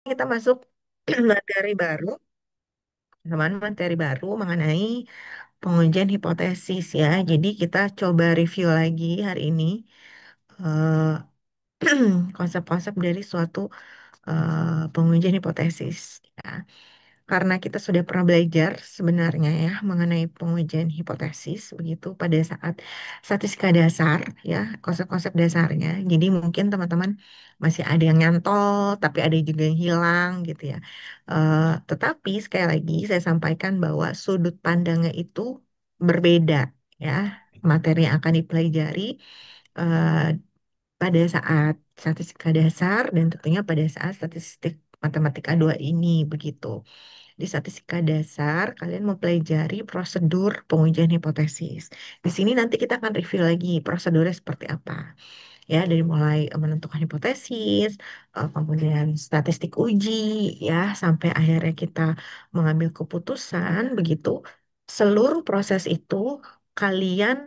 kita masuk materi baru, teman materi baru mengenai pengujian hipotesis ya. Jadi kita coba review lagi hari ini eh, konsep-konsep dari suatu pengujian hipotesis. Ya. Karena kita sudah pernah belajar sebenarnya ya mengenai pengujian hipotesis begitu pada saat statistika dasar ya, konsep-konsep dasarnya. Jadi mungkin teman-teman masih ada yang nyantol tapi ada juga yang hilang gitu ya. Tetapi sekali lagi saya sampaikan bahwa sudut pandangnya itu berbeda ya. Materi yang akan dipelajari eh, pada saat statistika dasar dan tentunya pada saat statistik matematika 2 ini begitu. Di statistika dasar, kalian mempelajari prosedur pengujian hipotesis. Di sini nanti kita akan review lagi prosedurnya seperti apa. Ya, dari mulai menentukan hipotesis, kemudian statistik uji, ya, sampai akhirnya kita mengambil keputusan, begitu. Seluruh proses itu kalian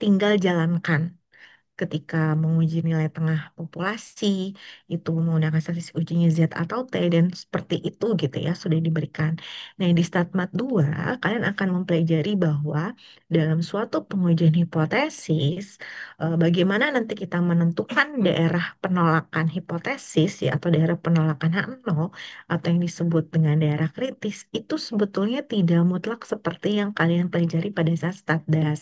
tinggal jalankan ketika menguji nilai tengah populasi itu menggunakan statistik ujinya Z atau T dan seperti itu gitu ya sudah diberikan. Nah, di StatMat 2 kalian akan mempelajari bahwa dalam suatu pengujian hipotesis bagaimana nanti kita menentukan daerah penolakan hipotesis ya atau daerah penolakan H0 atau yang disebut dengan daerah kritis itu sebetulnya tidak mutlak seperti yang kalian pelajari pada saat Statdas.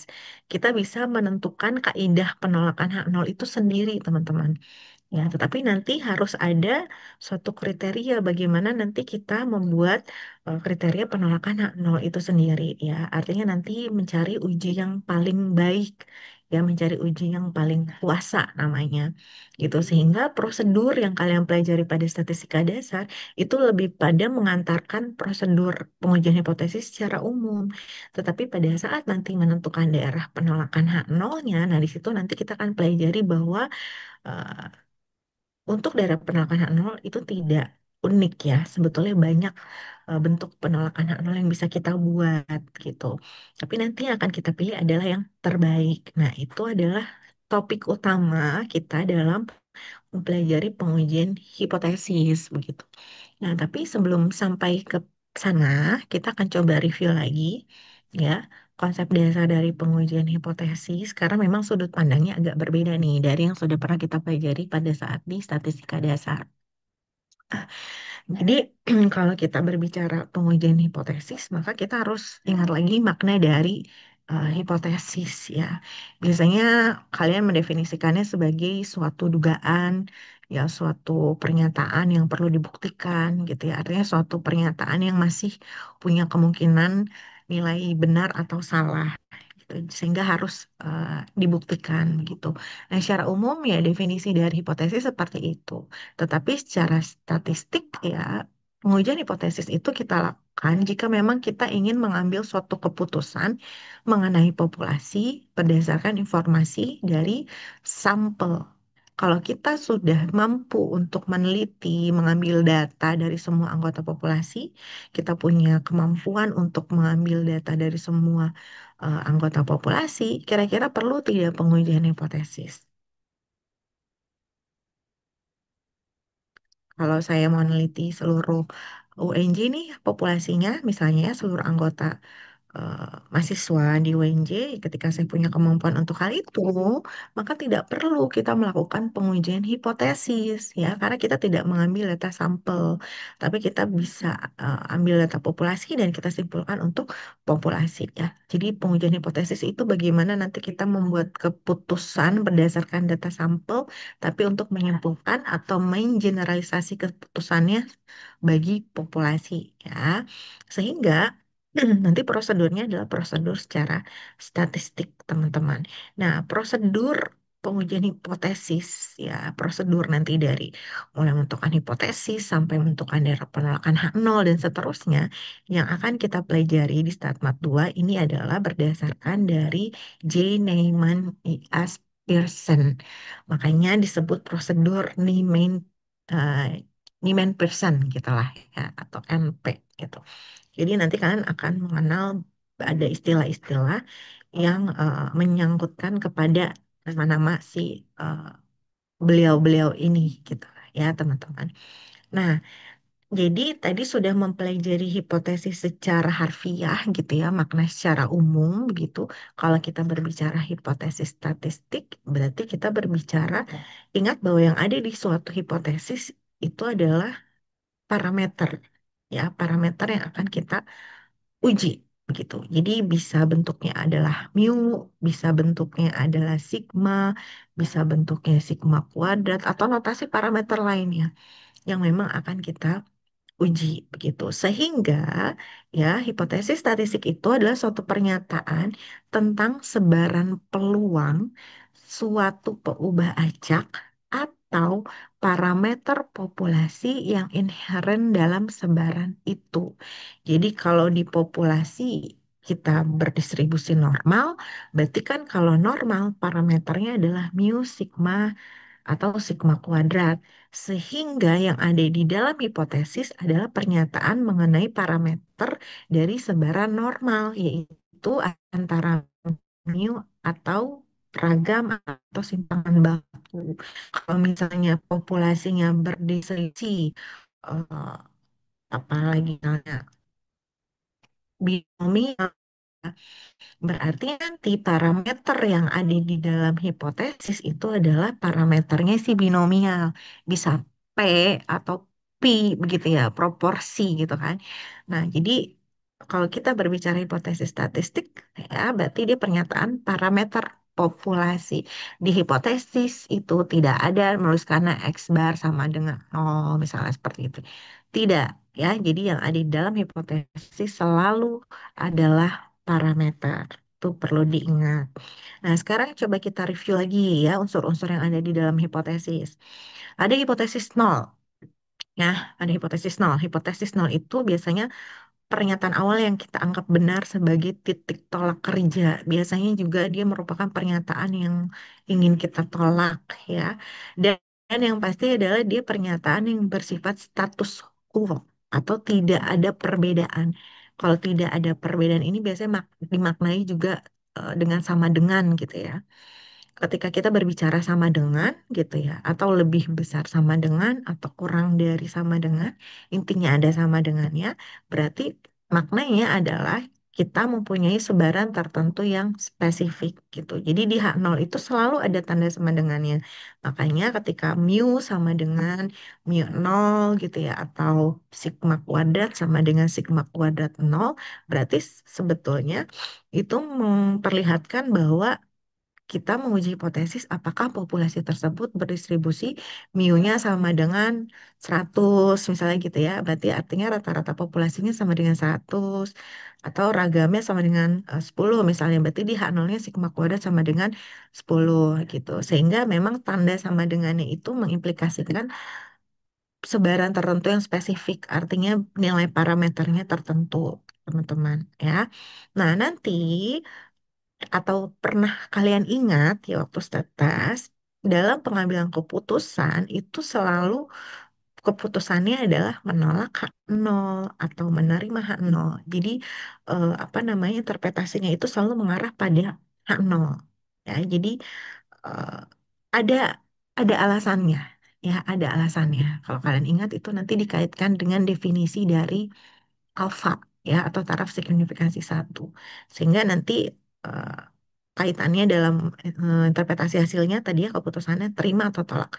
Kita bisa menentukan kaidah penolakan hak nol itu sendiri, teman-teman. Ya, tetapi nanti harus ada suatu kriteria bagaimana nanti kita membuat kriteria penolakan hak nol itu sendiri. Ya, artinya nanti mencari uji yang paling baik, ya, mencari uji yang paling kuasa namanya. Gitu, sehingga prosedur yang kalian pelajari pada statistika dasar itu lebih pada mengantarkan prosedur pengujian hipotesis secara umum. Tetapi pada saat nanti menentukan daerah penolakan hak nolnya, nah di situ nanti kita akan pelajari bahwa eh, untuk daerah penolakan hak nol itu tidak unik ya. Sebetulnya banyak bentuk penolakan hak nol yang bisa kita buat gitu. Tapi nanti yang akan kita pilih adalah yang terbaik. Nah, itu adalah topik utama kita dalam mempelajari pengujian hipotesis begitu. Nah, tapi sebelum sampai ke sana, kita akan coba review lagi ya konsep dasar dari pengujian hipotesis karena memang sudut pandangnya agak berbeda nih dari yang sudah pernah kita pelajari pada saat di statistika dasar. Jadi, kalau kita berbicara pengujian hipotesis, maka kita harus ingat lagi makna dari hipotesis ya. Biasanya kalian mendefinisikannya sebagai suatu dugaan, ya suatu pernyataan yang perlu dibuktikan gitu ya. Artinya suatu pernyataan yang masih punya kemungkinan nilai benar atau salah gitu. Sehingga harus dibuktikan gitu. Nah, secara umum ya definisi dari hipotesis seperti itu. Tetapi secara statistik ya, pengujian hipotesis itu kita lakukan jika memang kita ingin mengambil suatu keputusan mengenai populasi berdasarkan informasi dari sampel. Kalau kita sudah mampu untuk meneliti, mengambil data dari semua anggota populasi, kita punya kemampuan untuk mengambil data dari semua anggota populasi, kira-kira perlu tidak pengujian hipotesis? Kalau saya mau meneliti seluruh UNJ nih populasinya, misalnya ya, seluruh anggota mahasiswa di UNJ, ketika saya punya kemampuan untuk hal itu, maka tidak perlu kita melakukan pengujian hipotesis ya, karena kita tidak mengambil data sampel, tapi kita bisa ambil data populasi dan kita simpulkan untuk populasi ya. Jadi pengujian hipotesis itu bagaimana nanti kita membuat keputusan berdasarkan data sampel, tapi untuk menyimpulkan atau mengeneralisasi keputusannya bagi populasi ya. Sehingga nanti prosedurnya adalah prosedur secara statistik, teman-teman. Nah, prosedur pengujian hipotesis, ya, prosedur nanti dari mulai menentukan hipotesis sampai menentukan daerah penolakan H0 dan seterusnya yang akan kita pelajari di StatMat 2 ini adalah berdasarkan dari J. Neyman I.S. Pearson. Makanya disebut prosedur eh, Neyman-Pearson gitu lah ya, atau NP gitu. Jadi nanti kalian akan mengenal ada istilah-istilah yang menyangkutkan kepada nama-nama si eh, beliau-beliau ini gitu ya teman-teman. Nah, Jadi tadi sudah mempelajari hipotesis secara harfiah gitu ya, makna secara umum begitu. Kalau kita berbicara hipotesis statistik, berarti kita berbicara, ingat bahwa yang ada di suatu hipotesis itu adalah parameter, ya, parameter yang akan kita uji begitu. Jadi bisa bentuknya adalah mu, bisa bentuknya adalah sigma, bisa bentuknya sigma kuadrat atau notasi parameter lainnya yang memang akan kita uji begitu. Sehingga ya hipotesis statistik itu adalah suatu pernyataan tentang sebaran peluang suatu peubah acak atau parameter populasi yang inheren dalam sebaran itu. Jadi kalau di populasi kita berdistribusi normal, berarti kan kalau normal parameternya adalah mu, sigma, atau sigma kuadrat. Sehingga yang ada di dalam hipotesis adalah pernyataan mengenai parameter dari sebaran normal, yaitu antara mu atau ragam atau simpangan baku. Kalau misalnya populasinya berdiselisih, eh, apalagi misalnya binomial, berarti nanti parameter yang ada di dalam hipotesis itu adalah parameternya si binomial. Bisa P atau Pi begitu ya, proporsi gitu kan. Nah, jadi kalau kita berbicara hipotesis statistik, ya berarti dia pernyataan parameter populasi. Di hipotesis itu tidak ada menulis karena X bar sama dengan nol, misalnya seperti itu. Tidak, ya. Jadi yang ada di dalam hipotesis selalu adalah parameter. Itu perlu diingat. Nah, sekarang coba kita review lagi ya unsur-unsur yang ada di dalam hipotesis. Ada hipotesis nol. Nah, ada hipotesis nol. Hipotesis nol itu biasanya pernyataan awal yang kita anggap benar sebagai titik tolak kerja. Biasanya juga dia merupakan pernyataan yang ingin kita tolak ya. Dan yang pasti adalah dia pernyataan yang bersifat status quo atau tidak ada perbedaan. Kalau tidak ada perbedaan ini biasanya dimaknai juga dengan sama dengan gitu ya. Ketika kita berbicara sama dengan gitu ya, atau lebih besar sama dengan, atau kurang dari sama dengan, intinya ada sama dengannya, berarti maknanya adalah kita mempunyai sebaran tertentu yang spesifik gitu. Jadi di H0 itu selalu ada tanda sama dengannya. Makanya ketika mu sama dengan mu nol gitu ya, atau sigma kuadrat sama dengan sigma kuadrat nol, berarti sebetulnya itu memperlihatkan bahwa kita menguji hipotesis apakah populasi tersebut berdistribusi mu-nya sama dengan 100 misalnya gitu ya. Berarti artinya rata-rata populasinya sama dengan 100 atau ragamnya sama dengan 10 misalnya. Berarti di H0-nya sigma kuadrat sama dengan 10 gitu. Sehingga memang tanda sama dengannya itu mengimplikasikan sebaran tertentu yang spesifik. Artinya nilai parameternya tertentu, teman-teman ya. Nah, nanti atau pernah kalian ingat ya waktu status dalam pengambilan keputusan itu selalu keputusannya adalah menolak H0 atau menerima H0. Jadi apa namanya interpretasinya itu selalu mengarah pada H0. Ya, jadi eh, ada ada alasannya. Ya, ada alasannya. Kalau kalian ingat itu nanti dikaitkan dengan definisi dari alfa ya atau taraf signifikansi satu. Sehingga nanti eh, kaitannya dalam interpretasi hasilnya tadi ya keputusannya terima atau tolak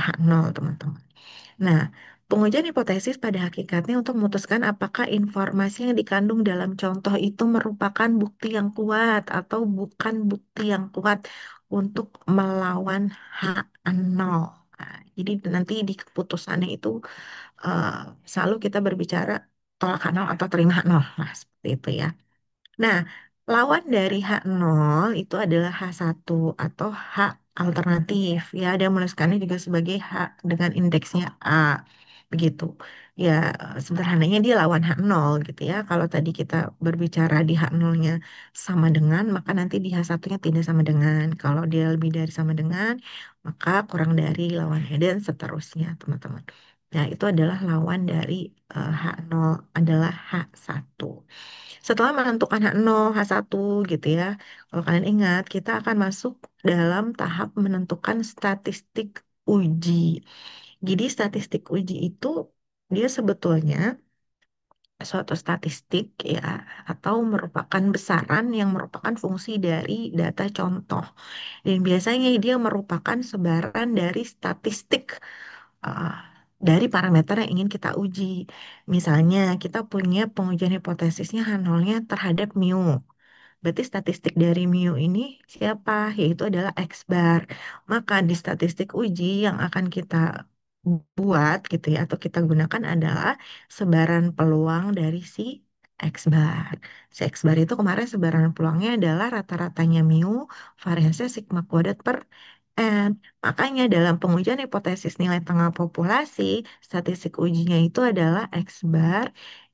H0 teman-teman. Nah, pengujian hipotesis pada hakikatnya untuk memutuskan apakah informasi yang dikandung dalam contoh itu merupakan bukti yang kuat atau bukan bukti yang kuat untuk melawan H0. Nah, jadi nanti di keputusannya itu eh, selalu kita berbicara tolak H0 atau terima H0. Nah, seperti itu ya. Nah, lawan dari H0 itu adalah H1 atau H alternatif. Ya, ada menuliskannya juga sebagai H dengan indeksnya A. Begitu. Ya, sederhananya dia lawan H0 gitu ya. Kalau tadi kita berbicara di H0-nya sama dengan, maka nanti di H1-nya tidak sama dengan. Kalau dia lebih dari sama dengan, maka kurang dari lawannya dan seterusnya, teman-teman. Nah, itu adalah lawan dari H0 adalah H1. Setelah menentukan H0, H1 gitu ya. Kalau kalian ingat, kita akan masuk dalam tahap menentukan statistik uji. Jadi statistik uji itu dia sebetulnya suatu statistik ya atau merupakan besaran yang merupakan fungsi dari data contoh. Dan biasanya dia merupakan sebaran dari statistik uh, dari parameter yang ingin kita uji. Misalnya kita punya pengujian hipotesisnya H0-nya terhadap mu. Berarti statistik dari mu ini siapa? Yaitu adalah X bar. Maka di statistik uji yang akan kita buat gitu ya atau kita gunakan adalah sebaran peluang dari si X bar. Si X bar itu kemarin sebaran peluangnya adalah rata-ratanya mu variansnya sigma kuadrat per N. Makanya dalam pengujian hipotesis nilai tengah populasi, statistik ujinya itu adalah X bar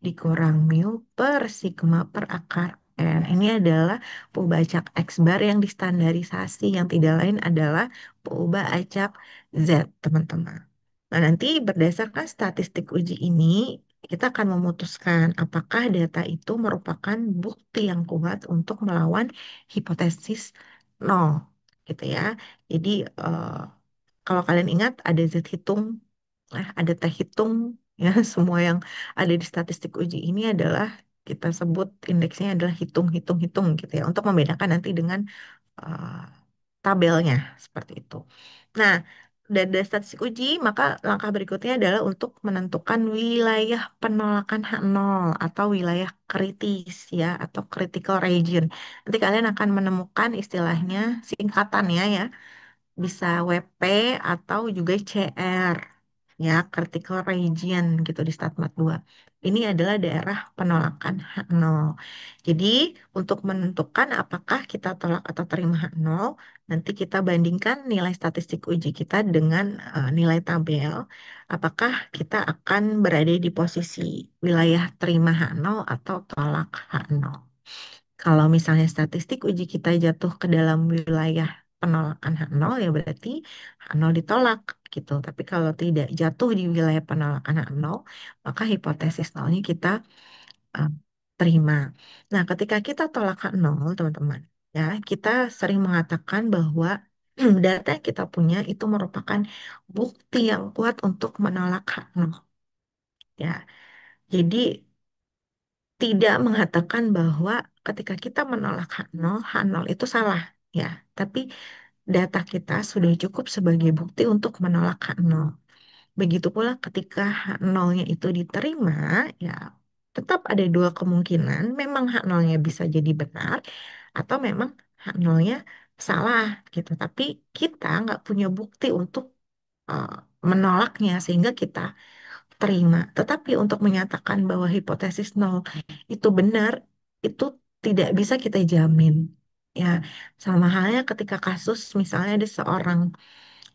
dikurang mu per sigma per akar N. Ini adalah peubah acak X bar yang distandarisasi, yang tidak lain adalah peubah acak Z, teman-teman. Nah, nanti berdasarkan statistik uji ini, kita akan memutuskan apakah data itu merupakan bukti yang kuat untuk melawan hipotesis nol, gitu ya. Jadi, eh, kalau kalian ingat ada Z hitung, ada T hitung, ya, semua yang ada di statistik uji ini adalah kita sebut indeksnya adalah hitung, hitung, hitung, gitu ya, untuk membedakan nanti dengan eh, tabelnya seperti itu. Nah, dari statistik uji, maka langkah berikutnya adalah untuk menentukan wilayah penolakan H0 atau wilayah kritis ya atau critical region. Nanti kalian akan menemukan istilahnya singkatannya ya, bisa WP atau juga CR ya, critical region gitu di Statmat 2. Ini adalah daerah penolakan H0. Jadi untuk menentukan apakah kita tolak atau terima H0, nanti kita bandingkan nilai statistik uji kita dengan nilai tabel. Apakah kita akan berada di posisi wilayah terima H0 atau tolak H0. Kalau misalnya statistik uji kita jatuh ke dalam wilayah penolakan H0, ya berarti H0 ditolak gitu. Tapi kalau tidak jatuh di wilayah penolakan H0, maka hipotesis nolnya kita uh, terima. Nah, ketika kita tolak H0, teman-teman, ya, kita sering mengatakan bahwa data yang kita punya itu merupakan bukti yang kuat untuk menolak H0. Ya, jadi tidak mengatakan bahwa ketika kita menolak H0, H0 itu salah. Ya, tapi data kita sudah cukup sebagai bukti untuk menolak H0. Begitu pula ketika H0-nya itu diterima, ya tetap ada dua kemungkinan. Memang H0-nya bisa jadi benar, atau memang H0-nya salah gitu. Tapi kita nggak punya bukti untuk eh, menolaknya, sehingga kita terima. Tetapi untuk menyatakan bahwa hipotesis nol itu benar, itu tidak bisa kita jamin. Ya, sama halnya ketika kasus misalnya ada seorang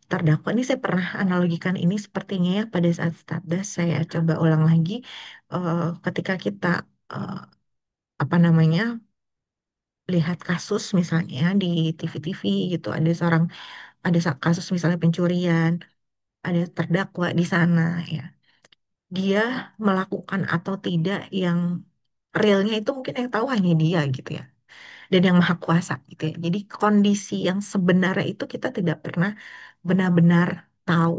terdakwa, ini saya pernah analogikan ini sepertinya ya pada saat Stardust, saya coba ulang lagi. Ketika kita eh, apa namanya lihat kasus misalnya di TV-TV gitu, ada kasus misalnya pencurian, ada terdakwa di sana ya, dia melakukan atau tidak yang realnya itu mungkin yang tahu hanya dia gitu ya, dan yang maha kuasa gitu ya. Jadi kondisi yang sebenarnya itu kita tidak pernah benar-benar tahu.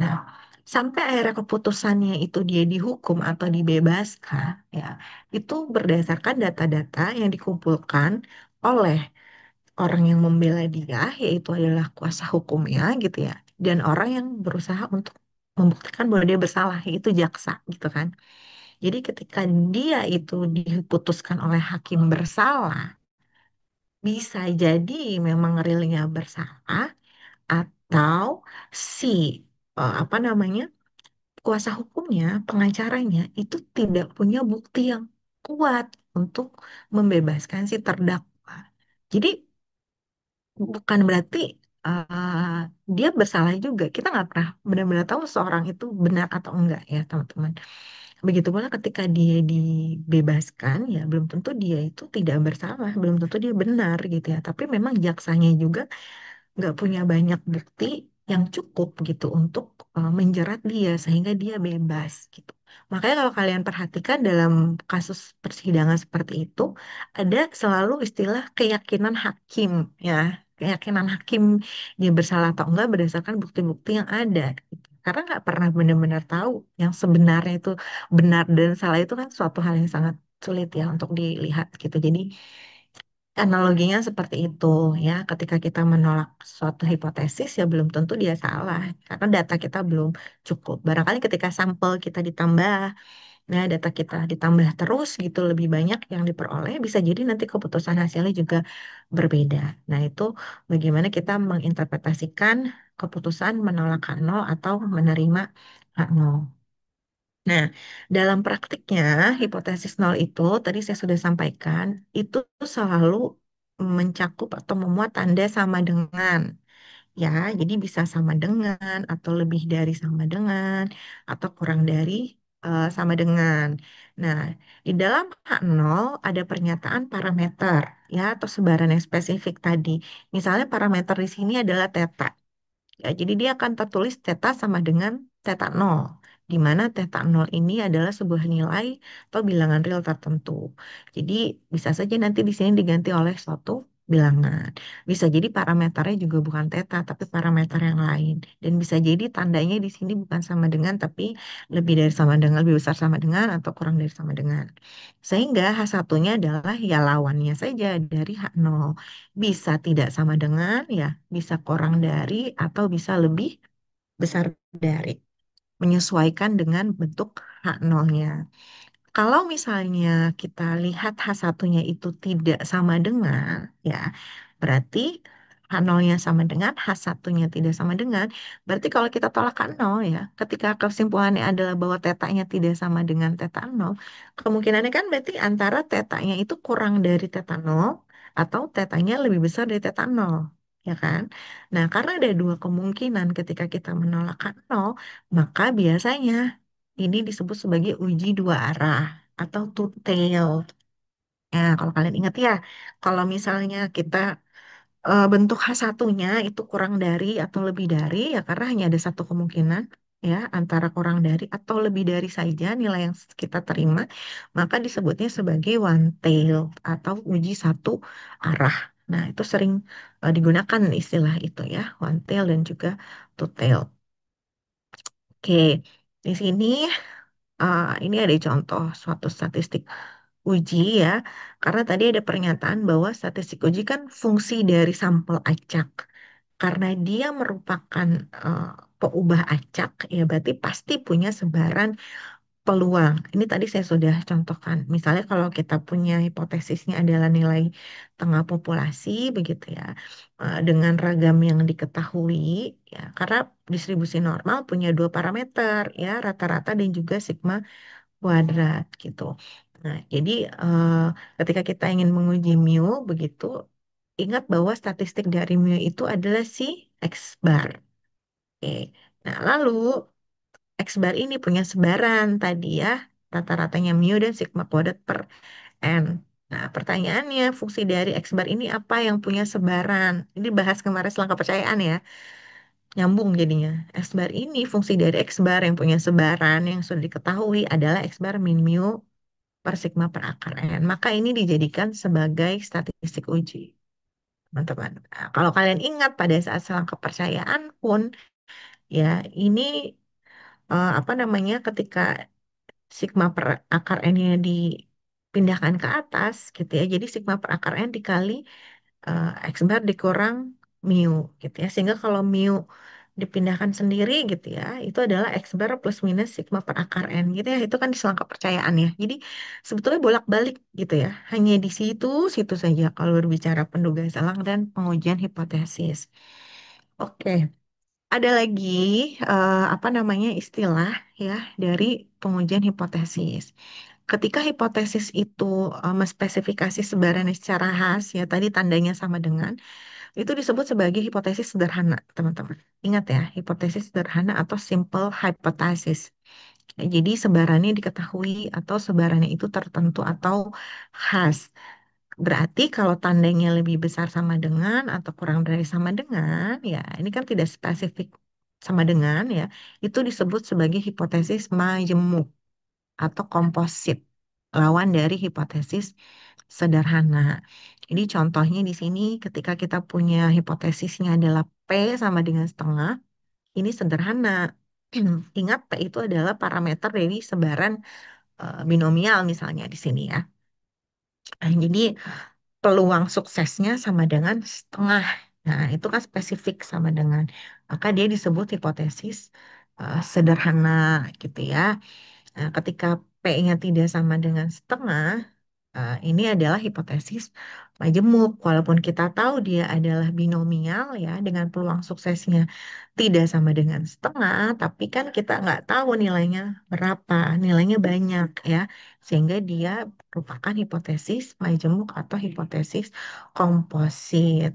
Nah, sampai akhirnya keputusannya itu dia dihukum atau dibebaskan, ya, itu berdasarkan data-data yang dikumpulkan oleh orang yang membela dia, yaitu adalah kuasa hukumnya gitu ya, dan orang yang berusaha untuk membuktikan bahwa dia bersalah, yaitu jaksa gitu kan. Jadi ketika dia itu diputuskan oleh hakim bersalah, bisa jadi memang realnya bersalah atau si apa namanya kuasa hukumnya, pengacaranya itu tidak punya bukti yang kuat untuk membebaskan si terdakwa. Jadi bukan berarti dia bersalah juga. Kita nggak pernah benar-benar tahu seorang itu benar atau enggak ya, teman-teman. Begitu pula ketika dia dibebaskan, ya belum tentu dia itu tidak bersalah, belum tentu dia benar gitu ya. Tapi memang jaksanya juga nggak punya banyak bukti yang cukup gitu untuk menjerat dia sehingga dia bebas gitu. Makanya kalau kalian perhatikan dalam kasus persidangan seperti itu ada selalu istilah keyakinan hakim ya. Keyakinan hakim dia bersalah atau enggak berdasarkan bukti-bukti yang ada gitu. karena nggak pernah benar-benar tahu yang sebenarnya itu benar dan salah itu kan suatu hal yang sangat sulit ya untuk dilihat gitu. Jadi analoginya seperti itu ya, ketika kita menolak suatu hipotesis ya belum tentu dia salah karena data kita belum cukup. Barangkali ketika sampel kita ditambah, nah data kita ditambah terus gitu lebih banyak yang diperoleh, bisa jadi nanti keputusan hasilnya juga berbeda. Nah itu bagaimana kita menginterpretasikan keputusan menolak H0 atau menerima H0. Nah, dalam praktiknya, hipotesis nol itu tadi saya sudah sampaikan, itu selalu mencakup atau memuat tanda sama dengan. Ya, jadi bisa sama dengan, atau lebih dari sama dengan, atau kurang dari sama dengan. Nah, di dalam H0 ada pernyataan parameter, ya, atau sebaran yang spesifik tadi. Misalnya parameter di sini adalah theta. Ya, jadi dia akan tertulis theta sama dengan theta nol, di mana theta nol ini adalah sebuah nilai atau bilangan real tertentu. Jadi bisa saja nanti di sini diganti oleh suatu bilangan. Bisa jadi parameternya juga bukan theta, tapi parameter yang lain. Dan bisa jadi tandanya di sini bukan sama dengan, tapi lebih dari sama dengan, lebih besar sama dengan, atau kurang dari sama dengan. Sehingga H1-nya adalah ya lawannya saja dari H0. Bisa tidak sama dengan, ya bisa kurang dari, atau bisa lebih besar dari. Menyesuaikan dengan bentuk H0-nya. Kalau misalnya kita lihat H1-nya itu tidak sama dengan, ya berarti H0-nya sama dengan, H1-nya tidak sama dengan, berarti kalau kita tolak H0 ya, ketika kesimpulannya adalah bahwa tetanya tidak sama dengan teta 0, kemungkinannya kan berarti antara tetanya itu kurang dari teta 0, atau tetanya lebih besar dari teta 0, ya kan? Nah, karena ada dua kemungkinan ketika kita menolak H0, maka biasanya ini disebut sebagai uji dua arah atau two tail. Nah, kalau kalian ingat ya, kalau misalnya kita bentuk H1-nya itu kurang dari atau lebih dari, ya karena hanya ada satu kemungkinan ya, antara kurang dari atau lebih dari saja nilai yang kita terima, maka disebutnya sebagai one tail atau uji satu arah. Nah, itu sering digunakan istilah itu ya, one tail dan juga two tail. Oke, di sini ini ada contoh suatu statistik uji ya, karena tadi ada pernyataan bahwa statistik uji kan fungsi dari sampel acak. Karena dia merupakan eh, peubah acak, ya berarti pasti punya sebaran peluang. Ini tadi saya sudah contohkan. Misalnya kalau kita punya hipotesisnya adalah nilai tengah populasi, begitu ya, dengan ragam yang diketahui, ya, karena distribusi normal punya dua parameter, ya, rata-rata dan juga sigma kuadrat gitu. Nah, jadi ketika kita ingin menguji mu begitu, ingat bahwa statistik dari mu itu adalah si X bar. Oke. Nah, lalu X bar ini punya sebaran tadi ya, rata-ratanya mu dan sigma kuadrat per N. Nah, pertanyaannya, fungsi dari X bar ini apa yang punya sebaran? Ini bahas kemarin selang kepercayaan ya, nyambung jadinya. X bar ini, fungsi dari X bar yang punya sebaran yang sudah diketahui adalah X bar min mu per sigma per akar N. Maka ini dijadikan sebagai statistik uji, teman-teman. Nah, kalau kalian ingat pada saat selang kepercayaan pun, ya ini apa namanya ketika sigma per akar N-nya dipindahkan ke atas gitu ya. Jadi sigma per akar N dikali X bar dikurang mu gitu ya. Sehingga kalau mu dipindahkan sendiri gitu ya, itu adalah X bar plus minus sigma per akar N gitu ya. Itu kan diselang kepercayaan ya. Jadi sebetulnya bolak-balik gitu ya. Hanya di situ saja kalau berbicara penduga salang dan pengujian hipotesis. Oke. Ada lagi apa namanya istilah ya dari pengujian hipotesis. Ketika hipotesis itu menspesifikasi sebarannya secara khas, ya tadi tandanya sama dengan, itu disebut sebagai hipotesis sederhana, teman-teman. Ingat ya, hipotesis sederhana atau simple hypothesis. Ya, jadi sebarannya diketahui atau sebarannya itu tertentu atau khas. Berarti kalau tandanya lebih besar sama dengan atau kurang dari sama dengan, ya ini kan tidak spesifik sama dengan ya, itu disebut sebagai hipotesis majemuk atau komposit, lawan dari hipotesis sederhana. Ini contohnya di sini ketika kita punya hipotesisnya adalah P sama dengan setengah, ini sederhana. Ingat, P itu adalah parameter dari sebaran binomial misalnya di sini ya. Jadi peluang suksesnya sama dengan setengah. Nah, itu kan spesifik sama dengan. Maka dia disebut hipotesis sederhana gitu ya. Nah, ketika P-nya tidak sama dengan setengah, ini adalah hipotesis majemuk. Walaupun kita tahu dia adalah binomial ya, dengan peluang suksesnya tidak sama dengan setengah, tapi kan kita nggak tahu nilainya berapa, nilainya banyak ya, sehingga dia merupakan hipotesis majemuk atau hipotesis komposit.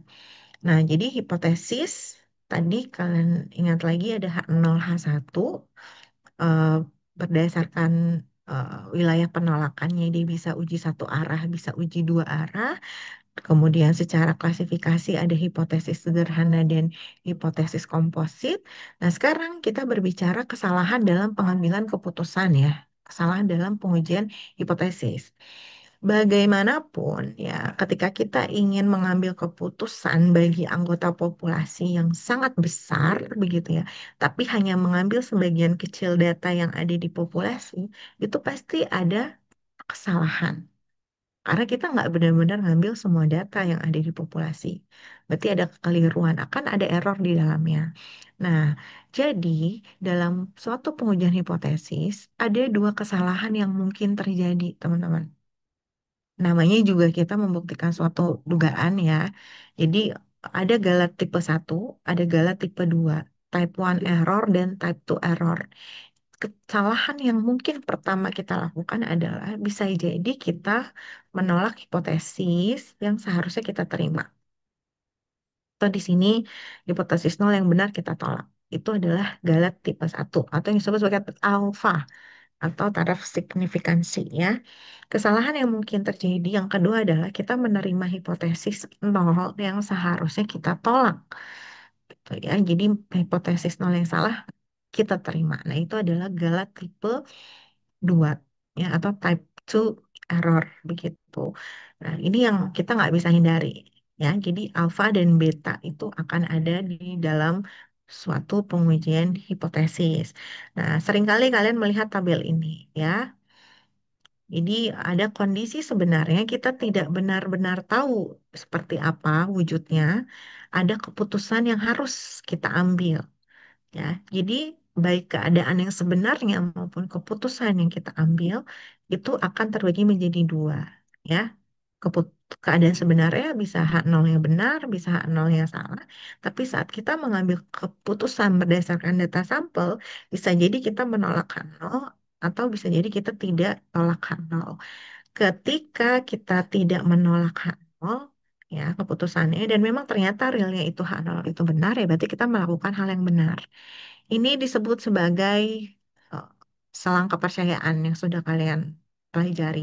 Nah, jadi hipotesis tadi kalian ingat lagi ada H0, H1 eh, berdasarkan wilayah penolakannya dia bisa uji satu arah, bisa uji dua arah. Kemudian secara klasifikasi ada hipotesis sederhana dan hipotesis komposit. Nah, sekarang kita berbicara kesalahan dalam pengambilan keputusan ya. Kesalahan dalam pengujian hipotesis. Bagaimanapun ya, ketika kita ingin mengambil keputusan bagi anggota populasi yang sangat besar begitu ya, tapi hanya mengambil sebagian kecil data yang ada di populasi, itu pasti ada kesalahan. Karena kita nggak benar-benar ngambil semua data yang ada di populasi. Berarti ada kekeliruan, akan ada error di dalamnya. Nah, jadi dalam suatu pengujian hipotesis, ada dua kesalahan yang mungkin terjadi, teman-teman. Namanya juga kita membuktikan suatu dugaan ya. Jadi ada galat tipe satu, ada galat tipe 2, type 1 error dan type 2 error. Kesalahan yang mungkin pertama kita lakukan adalah bisa jadi kita menolak hipotesis yang seharusnya kita terima. Atau di sini hipotesis nol yang benar kita tolak. Itu adalah galat tipe satu atau yang disebut sebagai alfa atau taraf signifikansi ya. Kesalahan yang mungkin terjadi yang kedua adalah kita menerima hipotesis nol yang seharusnya kita tolak. Gitu ya. Jadi hipotesis nol yang salah kita terima. Nah, itu adalah galat tipe 2 ya atau type 2 error begitu. Nah, ini yang kita nggak bisa hindari ya. Jadi alfa dan beta itu akan ada di dalam suatu pengujian hipotesis. Nah, seringkali kalian melihat tabel ini ya. Jadi ada kondisi sebenarnya kita tidak benar-benar tahu seperti apa wujudnya. Ada keputusan yang harus kita ambil. Ya, jadi baik keadaan yang sebenarnya maupun keputusan yang kita ambil itu akan terbagi menjadi dua. Ya, keadaan sebenarnya bisa H0-nya benar, bisa H0-nya salah. Tapi saat kita mengambil keputusan berdasarkan data sampel, bisa jadi kita menolak H0 atau bisa jadi kita tidak tolak H0. Ketika kita tidak menolak H0, ya keputusannya dan memang ternyata realnya itu H0 itu benar ya berarti kita melakukan hal yang benar. Ini disebut sebagai eh, selang kepercayaan yang sudah kalian pelajari.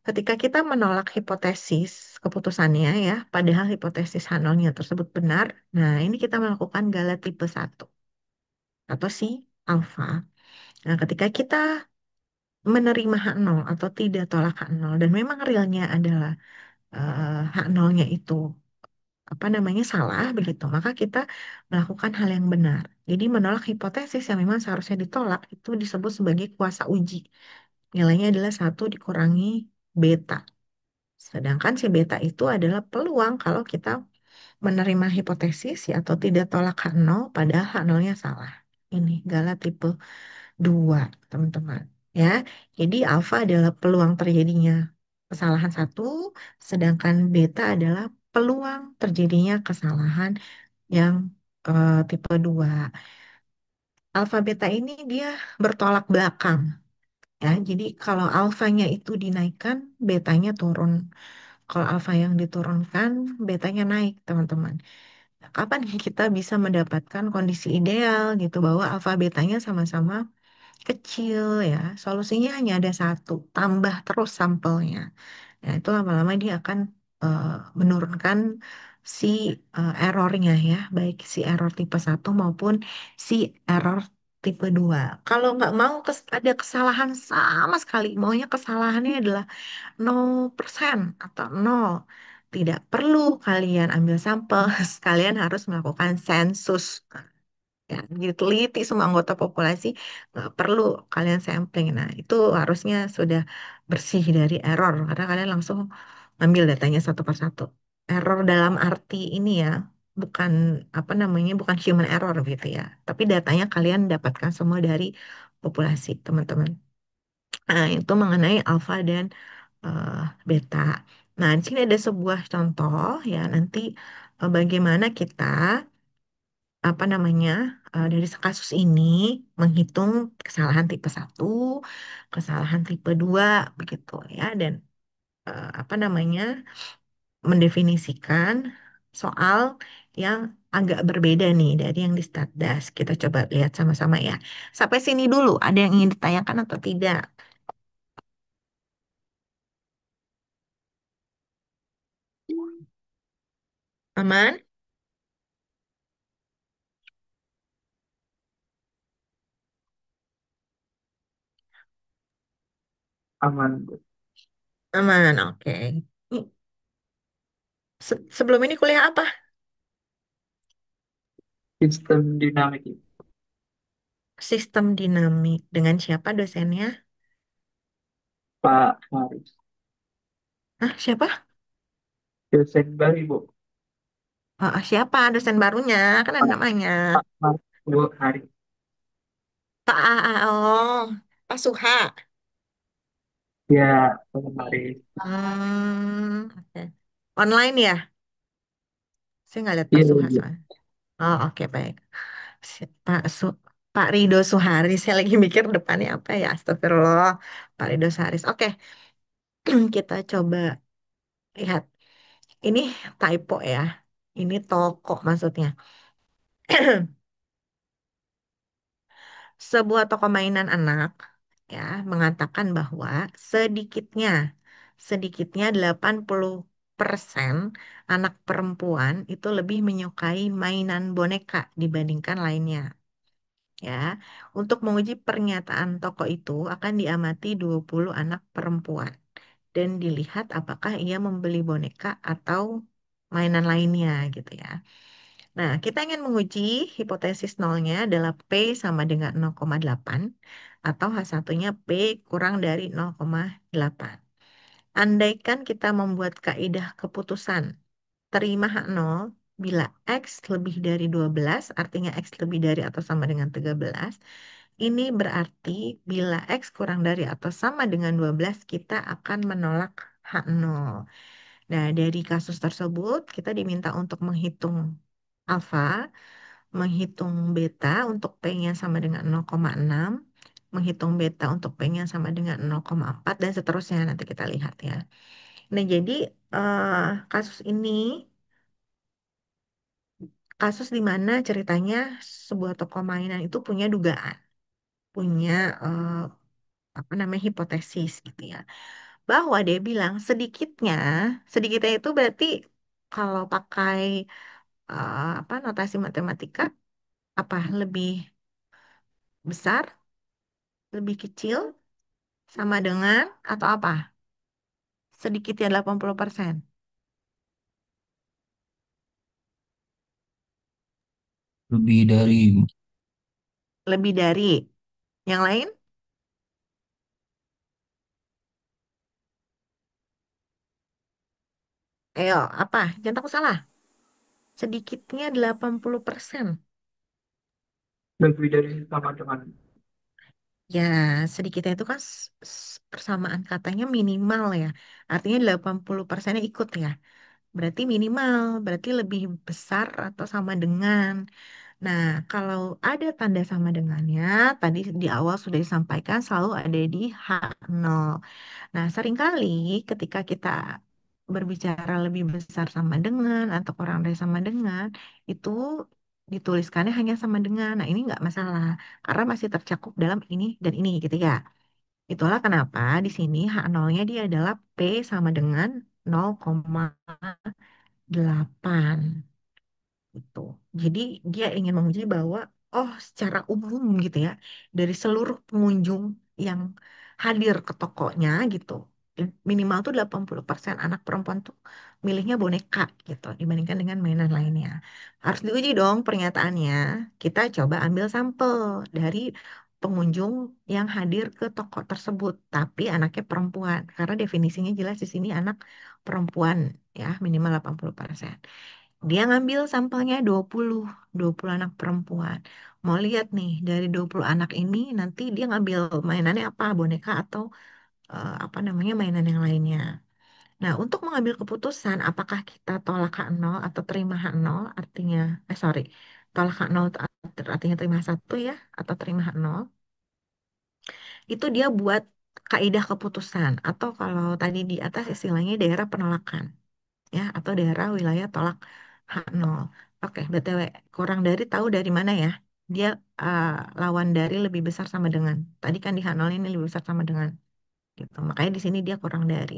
Ketika kita menolak hipotesis keputusannya ya, padahal hipotesis H0-nya tersebut benar, nah ini kita melakukan gala tipe satu atau si alfa. Nah, ketika kita menerima H0 atau tidak tolak H0 dan memang realnya adalah H0-nya itu apa namanya salah begitu, maka kita melakukan hal yang benar. Jadi menolak hipotesis yang memang seharusnya ditolak itu disebut sebagai kuasa uji. Nilainya adalah satu dikurangi beta. Sedangkan si beta itu adalah peluang kalau kita menerima hipotesis ya atau tidak tolak H0 padahal H0-nya salah. Ini gala tipe 2 teman-teman. Ya, jadi alfa adalah peluang terjadinya kesalahan satu, sedangkan beta adalah peluang terjadinya kesalahan yang tipe 2. Alfa beta ini dia bertolak belakang. Ya, jadi kalau alfanya itu dinaikkan, betanya turun. Kalau alfa yang diturunkan, betanya naik, teman-teman. Nah, kapan kita bisa mendapatkan kondisi ideal gitu bahwa alfa betanya sama-sama kecil ya. Solusinya hanya ada satu, tambah terus sampelnya. Nah, itu lama-lama dia akan eh, menurunkan si errornya ya, baik si error tipe satu maupun si error tipe 2. Kalau nggak mau ada kesalahan sama sekali, maunya kesalahannya adalah 0% atau nol. Tidak perlu kalian ambil sampel, kalian harus melakukan sensus. ya, diteliti semua anggota populasi, nggak perlu kalian sampling. Nah, itu harusnya sudah bersih dari error karena kalian langsung ambil datanya satu persatu. Error dalam arti ini ya, bukan apa namanya, bukan human error gitu ya, tapi datanya kalian dapatkan semua dari populasi, teman-teman. Nah, itu mengenai alfa dan eh, beta. Nah, di sini ada sebuah contoh ya, nanti bagaimana kita apa namanya dari kasus ini menghitung kesalahan tipe satu, kesalahan tipe 2 begitu ya, dan apa namanya mendefinisikan soal yang agak berbeda nih dari yang di Statdas. Kita coba lihat sama-sama ya. Sampai sini dulu, ada yang ingin ditanyakan atau tidak? Aman? Aman, Bu. Aman, oke. Sebelum ini kuliah apa? Sistem dinamik itu. Sistem dinamik. Dengan siapa dosennya? Pak Haris. Ah, siapa? Dosen baru, Bu. Siapa dosen barunya? Kan ada Pak, namanya. Pak Haris. Bu Haris. Oh, Pak Suha. Ya, Pak Haris. Oke. Online ya? Saya nggak lihat Pak Iya, Suha iya. soalnya. Oh, oke, baik. Pak Pak Rido Suharis. Saya lagi mikir depannya apa ya? Astagfirullah. Pak Rido Suharis. Oke, kita coba lihat. Ini typo ya. Ini toko maksudnya. Sebuah toko mainan anak ya mengatakan bahwa sedikitnya sedikitnya 80% anak perempuan itu lebih menyukai mainan boneka dibandingkan lainnya. Ya, untuk menguji pernyataan toko itu akan diamati 20 anak perempuan dan dilihat apakah ia membeli boneka atau mainan lainnya gitu ya. Nah, kita ingin menguji hipotesis nolnya adalah P sama dengan 0,8 atau H1-nya P kurang dari 0,8. Andaikan kita membuat kaidah keputusan terima H0 bila X lebih dari 12, artinya X lebih dari atau sama dengan 13, ini berarti bila X kurang dari atau sama dengan 12, kita akan menolak H0. Nah, dari kasus tersebut, kita diminta untuk menghitung alfa, menghitung beta untuk P-nya sama dengan 0,6, menghitung beta untuk P-nya sama dengan 0,4, dan seterusnya nanti kita lihat ya. Nah, jadi eh, kasus ini kasus di mana ceritanya sebuah toko mainan itu punya dugaan, punya eh, apa namanya hipotesis gitu ya, bahwa dia bilang sedikitnya itu berarti kalau pakai apa notasi matematika apa lebih besar, lebih kecil, sama dengan atau apa? Sedikitnya 80%. Lebih dari Lebih dari yang lain? Ayo, apa? Jangan takut salah. Sedikitnya 80%. lebih dari sama dengan Ya, sedikitnya itu kan persamaan katanya minimal ya. Artinya 80%-nya ikut ya. Berarti minimal, berarti lebih besar atau sama dengan. Nah, kalau ada tanda sama dengannya, tadi di awal sudah disampaikan selalu ada di H0. Nah, seringkali ketika kita berbicara lebih besar sama dengan atau kurang dari sama dengan, itu dituliskannya hanya sama dengan. Nah, ini nggak masalah karena masih tercakup dalam ini dan ini gitu ya. Itulah kenapa di sini H0-nya dia adalah P sama dengan 0,8 itu. Jadi dia ingin menguji bahwa oh secara umum gitu ya dari seluruh pengunjung yang hadir ke tokonya gitu minimal tuh 80% anak perempuan tuh milihnya boneka gitu dibandingkan dengan mainan lainnya. Harus diuji dong pernyataannya. Kita coba ambil sampel dari pengunjung yang hadir ke toko tersebut, tapi anaknya perempuan. Karena definisinya jelas di sini anak perempuan ya, minimal 80%. Dia ngambil sampelnya 20 anak perempuan. Mau lihat nih, dari 20 anak ini nanti dia ngambil mainannya apa, boneka atau apa namanya mainan yang lainnya. Nah, untuk mengambil keputusan apakah kita tolak H0 atau terima H0, artinya, sorry, tolak H0 artinya terima satu ya, atau terima H0, itu dia buat kaidah keputusan, atau kalau tadi di atas istilahnya daerah penolakan, ya, atau daerah wilayah tolak H0. Oke, BTW, kurang dari tahu dari mana ya? Dia uh, lawan dari lebih besar sama dengan. Tadi kan di H0 ini lebih besar sama dengan. Gitu. Makanya di sini dia kurang dari.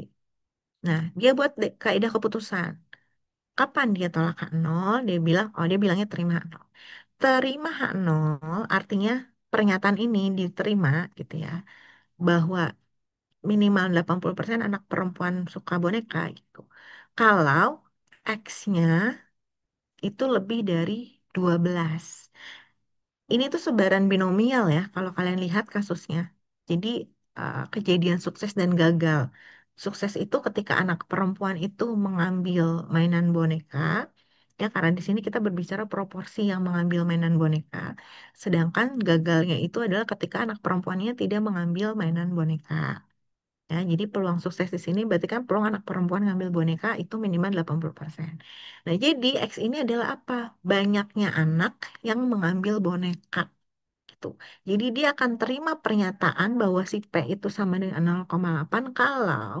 Nah, dia buat kaidah keputusan. Kapan dia tolak H0? Dia bilang, oh dia bilangnya terima H0. Terima H0 artinya pernyataan ini diterima gitu ya. Bahwa minimal 80% anak perempuan suka boneka gitu. Kalau X-nya itu lebih dari 12. Ini tuh sebaran binomial ya, kalau kalian lihat kasusnya. Jadi kejadian sukses dan gagal. Sukses itu ketika anak perempuan itu mengambil mainan boneka, ya karena di sini kita berbicara proporsi yang mengambil mainan boneka. Sedangkan gagalnya itu adalah ketika anak perempuannya tidak mengambil mainan boneka. Ya, jadi peluang sukses di sini berarti kan peluang anak perempuan ngambil boneka itu minimal 80%. Nah, jadi X ini adalah apa? Banyaknya anak yang mengambil boneka gitu. Jadi dia akan terima pernyataan bahwa si P itu sama dengan 0,8 kalau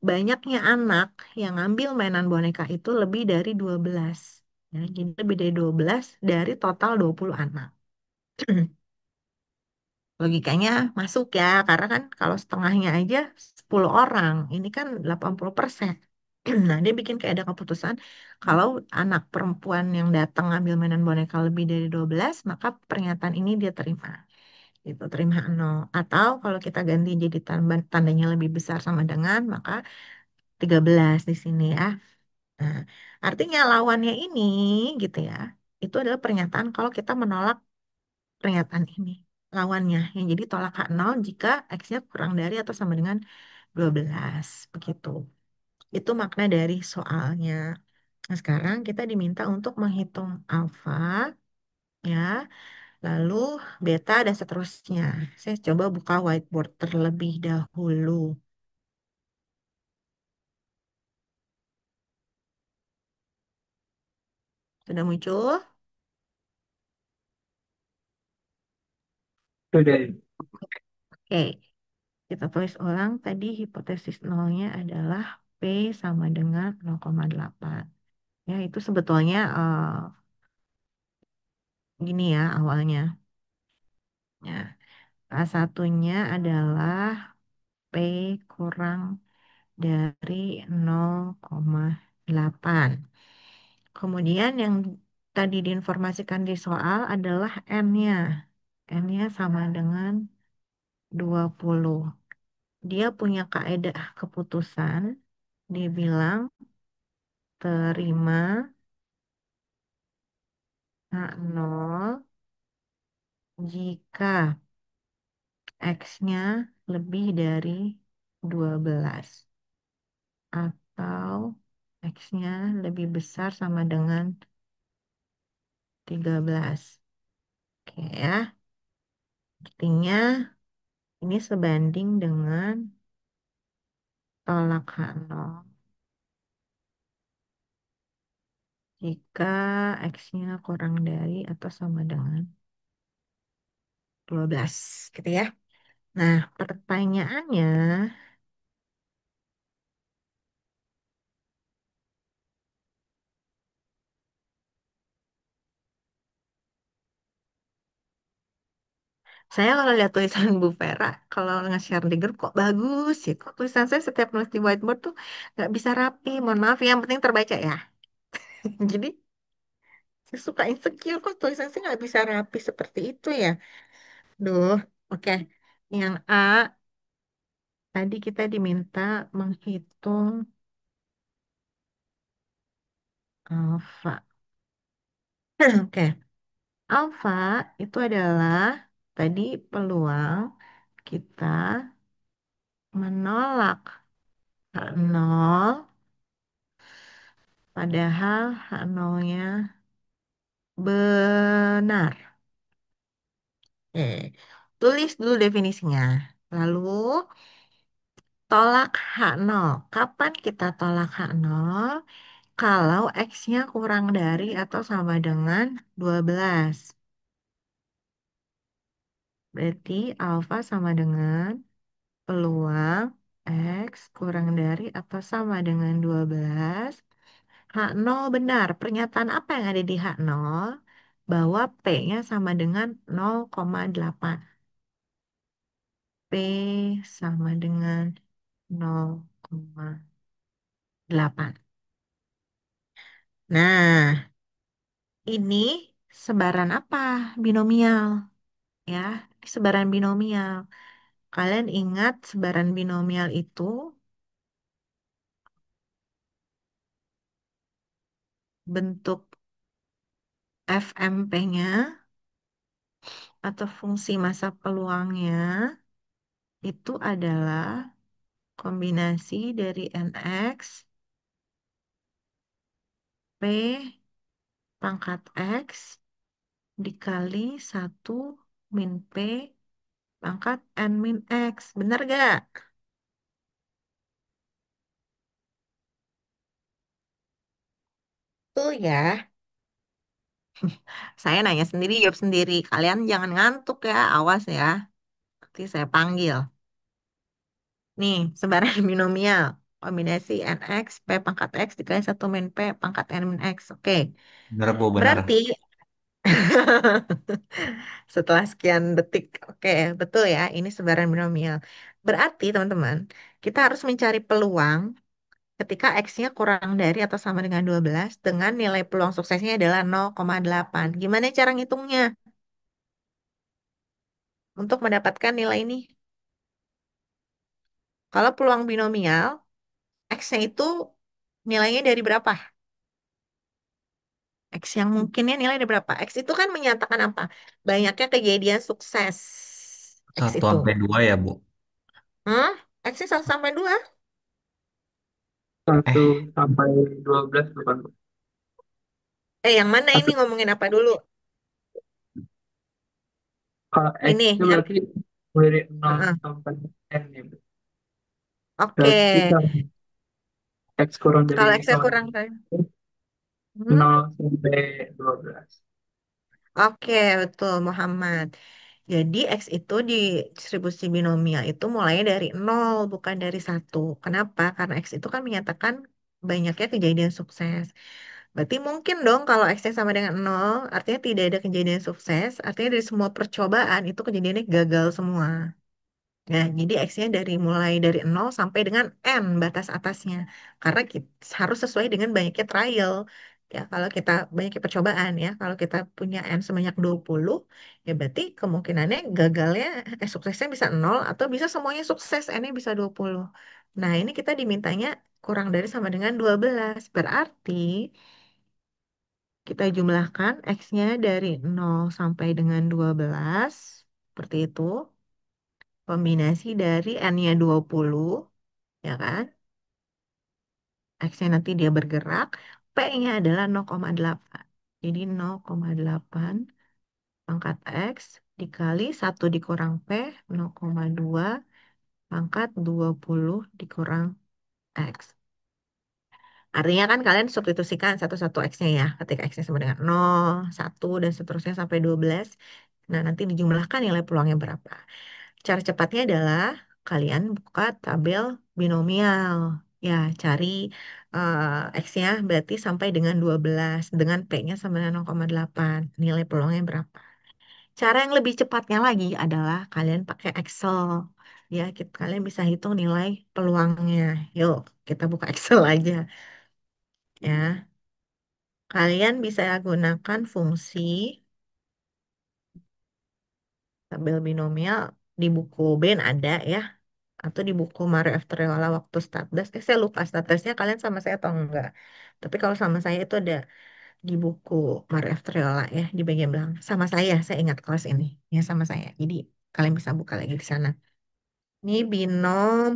banyaknya anak yang ngambil mainan boneka itu lebih dari 12. Ya, jadi lebih dari 12 dari total 20 anak. Logikanya masuk ya, karena kan kalau setengahnya aja 10 orang, ini kan 80%. Nah, dia bikin kayak ada keputusan, kalau anak perempuan yang datang ngambil mainan boneka lebih dari 12 maka pernyataan ini dia terima. Gitu, terima nol. Atau kalau kita ganti jadi tandanya lebih besar sama dengan, maka 13 di sini ya. Nah, artinya lawannya ini gitu ya, itu adalah pernyataan kalau kita menolak pernyataan ini lawannya yang jadi tolak H0 jika X-nya kurang dari atau sama dengan 12 begitu. Itu makna dari soalnya. Nah, sekarang kita diminta untuk menghitung alfa ya, lalu beta dan seterusnya. Saya coba buka whiteboard terlebih dahulu. Sudah muncul? Sudah. Oke, kita tulis ulang tadi hipotesis nolnya adalah P sama dengan 0,8. Ya, itu sebetulnya gini ya awalnya. Ya, salah satunya adalah P kurang dari 0,8. Kemudian yang tadi diinformasikan di soal adalah N-nya. N-nya sama dengan 20. Dia punya kaedah keputusan. Dia bilang terima H0 jika X-nya lebih dari 12 atau X-nya lebih besar sama dengan 13. Oke ya, artinya ini sebanding dengan tolak H0 jika X-nya kurang dari atau sama dengan 12 gitu ya. Nah, pertanyaannya, saya kalau lihat tulisan Bu Vera, kalau nge-share di grup kok bagus sih. Kok tulisan saya setiap nulis di whiteboard tuh nggak bisa rapi. Mohon maaf ya, yang penting terbaca ya. Jadi saya suka insecure kok tulisan saya nggak bisa rapi seperti itu ya. Duh, oke. Yang A tadi kita diminta menghitung alfa. Oke, alfa itu adalah tadi peluang kita menolak H0 padahal H0-nya benar. Oke, tulis dulu definisinya. Lalu tolak H0. Kapan kita tolak H0? Kalau X-nya kurang dari atau sama dengan 12. Berarti alfa sama dengan peluang X kurang dari atau sama dengan 12. H0 benar. Pernyataan apa yang ada di H0? Bahwa P-nya sama dengan 0,8. P sama dengan 0,8. Nah, ini sebaran apa? Binomial. Ya, sebaran binomial. Kalian ingat sebaran binomial itu bentuk FMP-nya atau fungsi massa peluangnya itu adalah kombinasi dari NX P pangkat X dikali satu min P pangkat N min X. Benar gak? Tuh ya. Saya nanya sendiri, jawab sendiri. Kalian jangan ngantuk ya, awas ya. Nanti saya panggil. Nih, sebaran binomial. Kombinasi NX, P pangkat X dikali satu min P pangkat N min X. Oke. Bener, Bu, bener. Berarti, setelah sekian detik, oke, betul ya, ini sebaran binomial. Berarti, teman-teman, kita harus mencari peluang ketika X-nya kurang dari atau sama dengan 12 dengan nilai peluang suksesnya adalah 0,8. Gimana cara ngitungnya untuk mendapatkan nilai ini? Kalau peluang binomial, X-nya itu nilainya dari berapa? X yang mungkinnya nilai dari berapa? X itu kan menyatakan apa? Banyaknya kejadian sukses. X Satu itu. sampai dua ya, Bu? Hmm? X-nya 1 sampai 2? Satu Eh, sampai 12 bukan, Bu? yang mana ini Satu. ngomongin apa dulu? Kalau X Ini, itu yang... berarti dari nol Heeh. sampai N ya, Bu. Oke. Berarti kalau X kurang dari Kalau X-nya sama kurang dengan dari... Hmm? 0 sampai 12. Oke, betul Muhammad. Jadi X itu di distribusi binomial itu mulainya dari nol, bukan dari satu. Kenapa? Karena X itu kan menyatakan banyaknya kejadian sukses. Berarti mungkin dong kalau X-nya sama dengan nol, artinya tidak ada kejadian sukses, artinya dari semua percobaan itu kejadiannya gagal semua. Nah, jadi X-nya dari mulai dari nol sampai dengan N batas atasnya. Karena kita harus sesuai dengan banyaknya trial. Ya, kalau kita banyaknya percobaan ya, kalau kita punya N sebanyak 20, ya berarti kemungkinannya gagalnya, suksesnya bisa nol atau bisa semuanya sukses, N-nya bisa 20. Nah, ini kita dimintanya kurang dari sama dengan 12. Berarti kita jumlahkan X-nya dari nol sampai dengan 12. Seperti itu. Kombinasi dari N-nya 20, ya kan? X-nya nanti dia bergerak, P-nya adalah 0,8. Jadi 0,8 pangkat X dikali 1 dikurang P, 0,2 pangkat 20 dikurang X. Artinya kan kalian substitusikan satu-satu X-nya ya. Ketika X-nya sama dengan 0, 1, dan seterusnya sampai 12. Nah, nanti dijumlahkan nilai peluangnya berapa. Cara cepatnya adalah kalian buka tabel binomial. Ya, cari X-nya berarti sampai dengan 12 dengan P-nya sama dengan 0,8. Nilai peluangnya berapa? Cara yang lebih cepatnya lagi adalah kalian pakai Excel. Ya, kalian bisa hitung nilai peluangnya. Yuk, kita buka Excel aja. Ya, kalian bisa gunakan fungsi tabel binomial di buku Ben ada ya. atau di buku Mario F. Triola waktu Stardust. Saya lupa Stardustnya kalian sama saya atau enggak. Tapi kalau sama saya itu ada di buku Mario F. Triola ya di bagian belakang. Sama saya ingat kelas ini ya sama saya. Jadi kalian bisa buka lagi di sana. Ini binom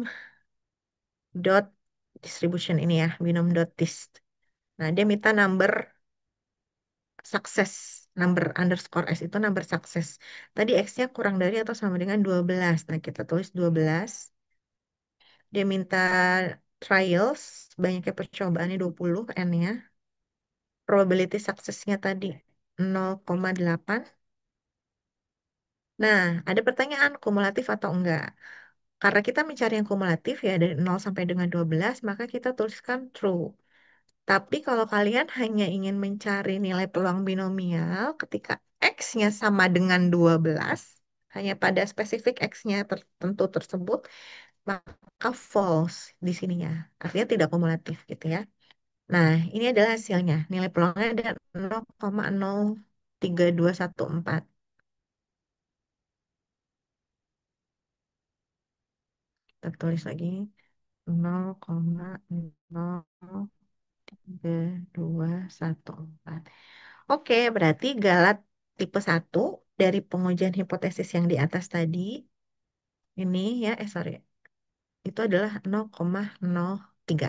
dot distribution ini ya, binom dot dist. Nah, dia minta number sukses, number underscore S itu number sukses. Tadi X-nya kurang dari atau sama dengan 12. Nah, kita tulis 12. Dia minta trials, banyaknya percobaannya 20, N-nya. Probability suksesnya tadi 0,8. Nah, ada pertanyaan kumulatif atau enggak. Karena kita mencari yang kumulatif ya dari 0 sampai dengan 12, maka kita tuliskan true. Tapi kalau kalian hanya ingin mencari nilai peluang binomial ketika X-nya sama dengan 12, hanya pada spesifik X-nya tertentu tersebut, maka false di sininya. Artinya tidak kumulatif gitu ya. Nah, ini adalah hasilnya. Nilai peluangnya ada 0,03214. Kita tulis lagi 0,03214. Oke, berarti Galat tipe 1 dari pengujian hipotesis yang di atas tadi, ini ya, sorry, itu adalah 0,03.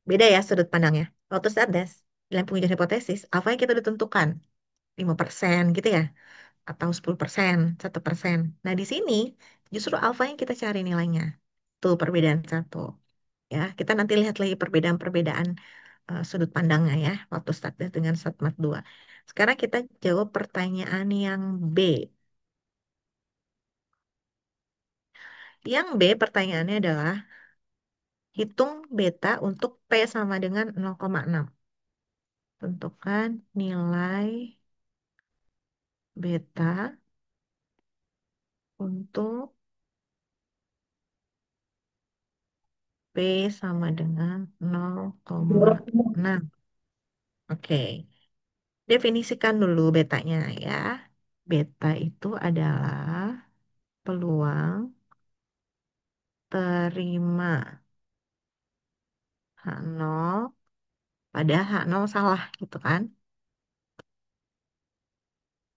Beda ya sudut pandangnya. Waktu Stardust, dalam pengujian hipotesis, alfa yang kita udah tentukan, 5% gitu ya, atau 10%, 1%. Nah, di sini justru alfa yang kita cari nilainya. Tuh perbedaan satu. Ya, kita nanti lihat lagi perbedaan-perbedaan sudut pandangnya ya, waktu Stardust dengan StatMat 2. Sekarang kita jawab pertanyaan yang B. Yang B pertanyaannya adalah hitung beta untuk P sama dengan 0,6. Tentukan nilai beta untuk P sama dengan 0,6. Oke, definisikan dulu betanya ya. Beta itu adalah peluang terima H0 pada H0 salah gitu kan.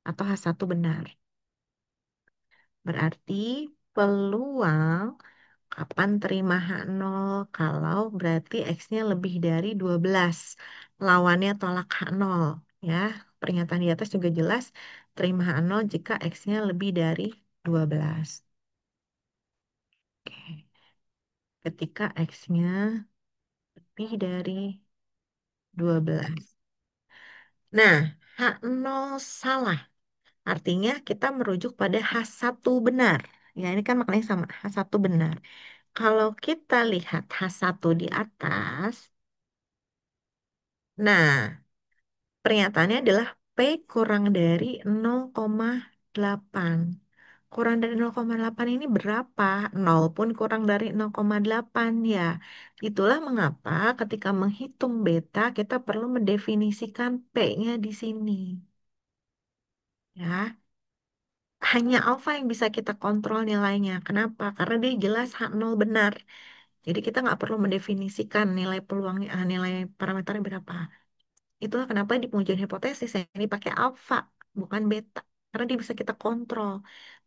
Atau H1 benar. Berarti peluang kapan terima H0 kalau berarti X-nya lebih dari 12. Lawannya tolak H0 ya. Pernyataan di atas juga jelas terima H0 jika X-nya lebih dari 12. Oke. Ketika X-nya lebih dari 12. Nah, H0 salah. Artinya kita merujuk pada H1 benar. Ya, ini kan maknanya sama. H1 benar. Kalau kita lihat H1 di atas, nah, pernyataannya adalah P kurang dari 0,8. Kurang dari 0,8 ini berapa? 0 pun kurang dari 0,8 ya. Itulah mengapa ketika menghitung beta kita perlu mendefinisikan P-nya di sini. Ya, hanya alfa yang bisa kita kontrol nilainya. Kenapa? Karena dia jelas H0 benar. Jadi kita nggak perlu mendefinisikan nilai peluangnya, nilai parameternya berapa. Itulah kenapa di pengujian hipotesis yang ini pakai alfa, bukan beta. Karena dia bisa kita kontrol.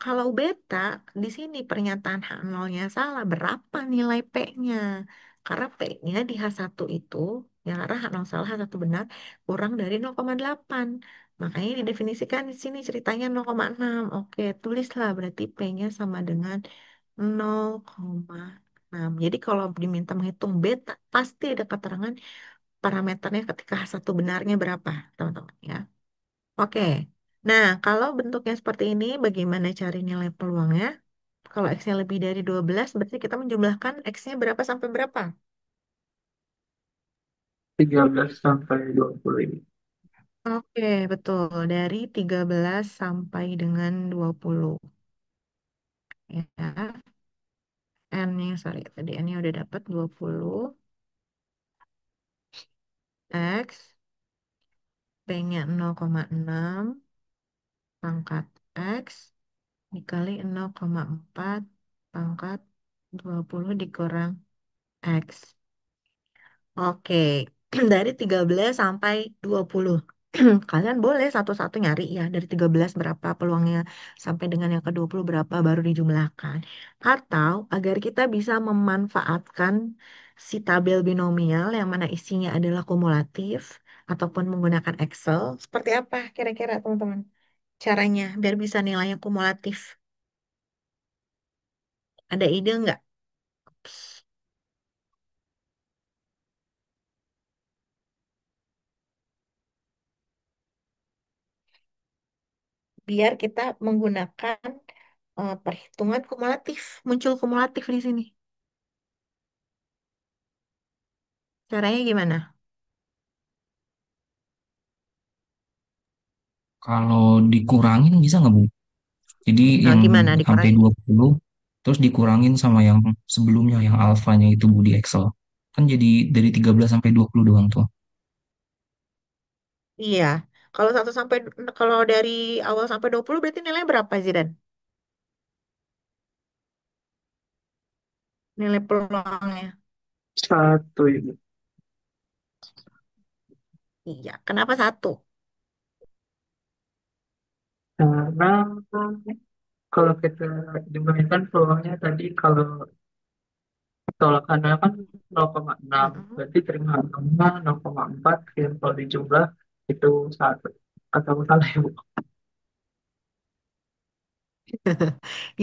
Kalau beta, di sini pernyataan H0-nya salah. Berapa nilai P-nya? Karena P-nya di H1 itu, ya karena H0 salah, H1 benar, kurang dari 0,8. Makanya didefinisikan di sini ceritanya 0,6. Oke, tulislah berarti P-nya sama dengan 0,6. Jadi kalau diminta menghitung beta, pasti ada keterangan parameternya ketika satu benarnya berapa, teman-teman ya. Oke. Nah, kalau bentuknya seperti ini, bagaimana cari nilai peluangnya? Kalau X-nya lebih dari 12, berarti kita menjumlahkan X-nya berapa sampai berapa? 13 sampai 20 ini. Oke, betul. Dari 13 sampai dengan 20. Ya. N-nya, sorry, tadi N-nya udah dapat 20. X, P-nya 0,6, pangkat X, dikali 0,4 pangkat 20 dikurang X. Oke, dari 13 sampai 20. Kalian boleh satu-satu nyari ya, dari 13 berapa peluangnya sampai dengan yang ke 20 berapa baru dijumlahkan. Atau agar kita bisa memanfaatkan si tabel binomial yang mana isinya adalah kumulatif ataupun menggunakan Excel. Seperti apa kira-kira teman-teman? Caranya biar bisa nilainya kumulatif. Ada ide nggak? Biar kita menggunakan perhitungan kumulatif, muncul kumulatif di sini. Caranya gimana? Kalau dikurangin bisa nggak, Bu? Jadi Nah, yang gimana sampai dikurangin? 20 terus dikurangin sama yang sebelumnya yang alfanya itu, Bu, di Excel. Kan jadi dari 13 sampai 20 doang tuh. Iya, kalau satu sampai kalau dari awal sampai 20 berarti nilai berapa Zidan? Nilai peluangnya. Satu itu. Iya, kenapa satu? Karena kalau kita dibandingkan peluangnya tadi, kalau tolakannya kan 0,6, Mm-mm. berarti terima hasilnya 0,4, dan kalau dijumlah itu satu. Atau salah ya, Bu?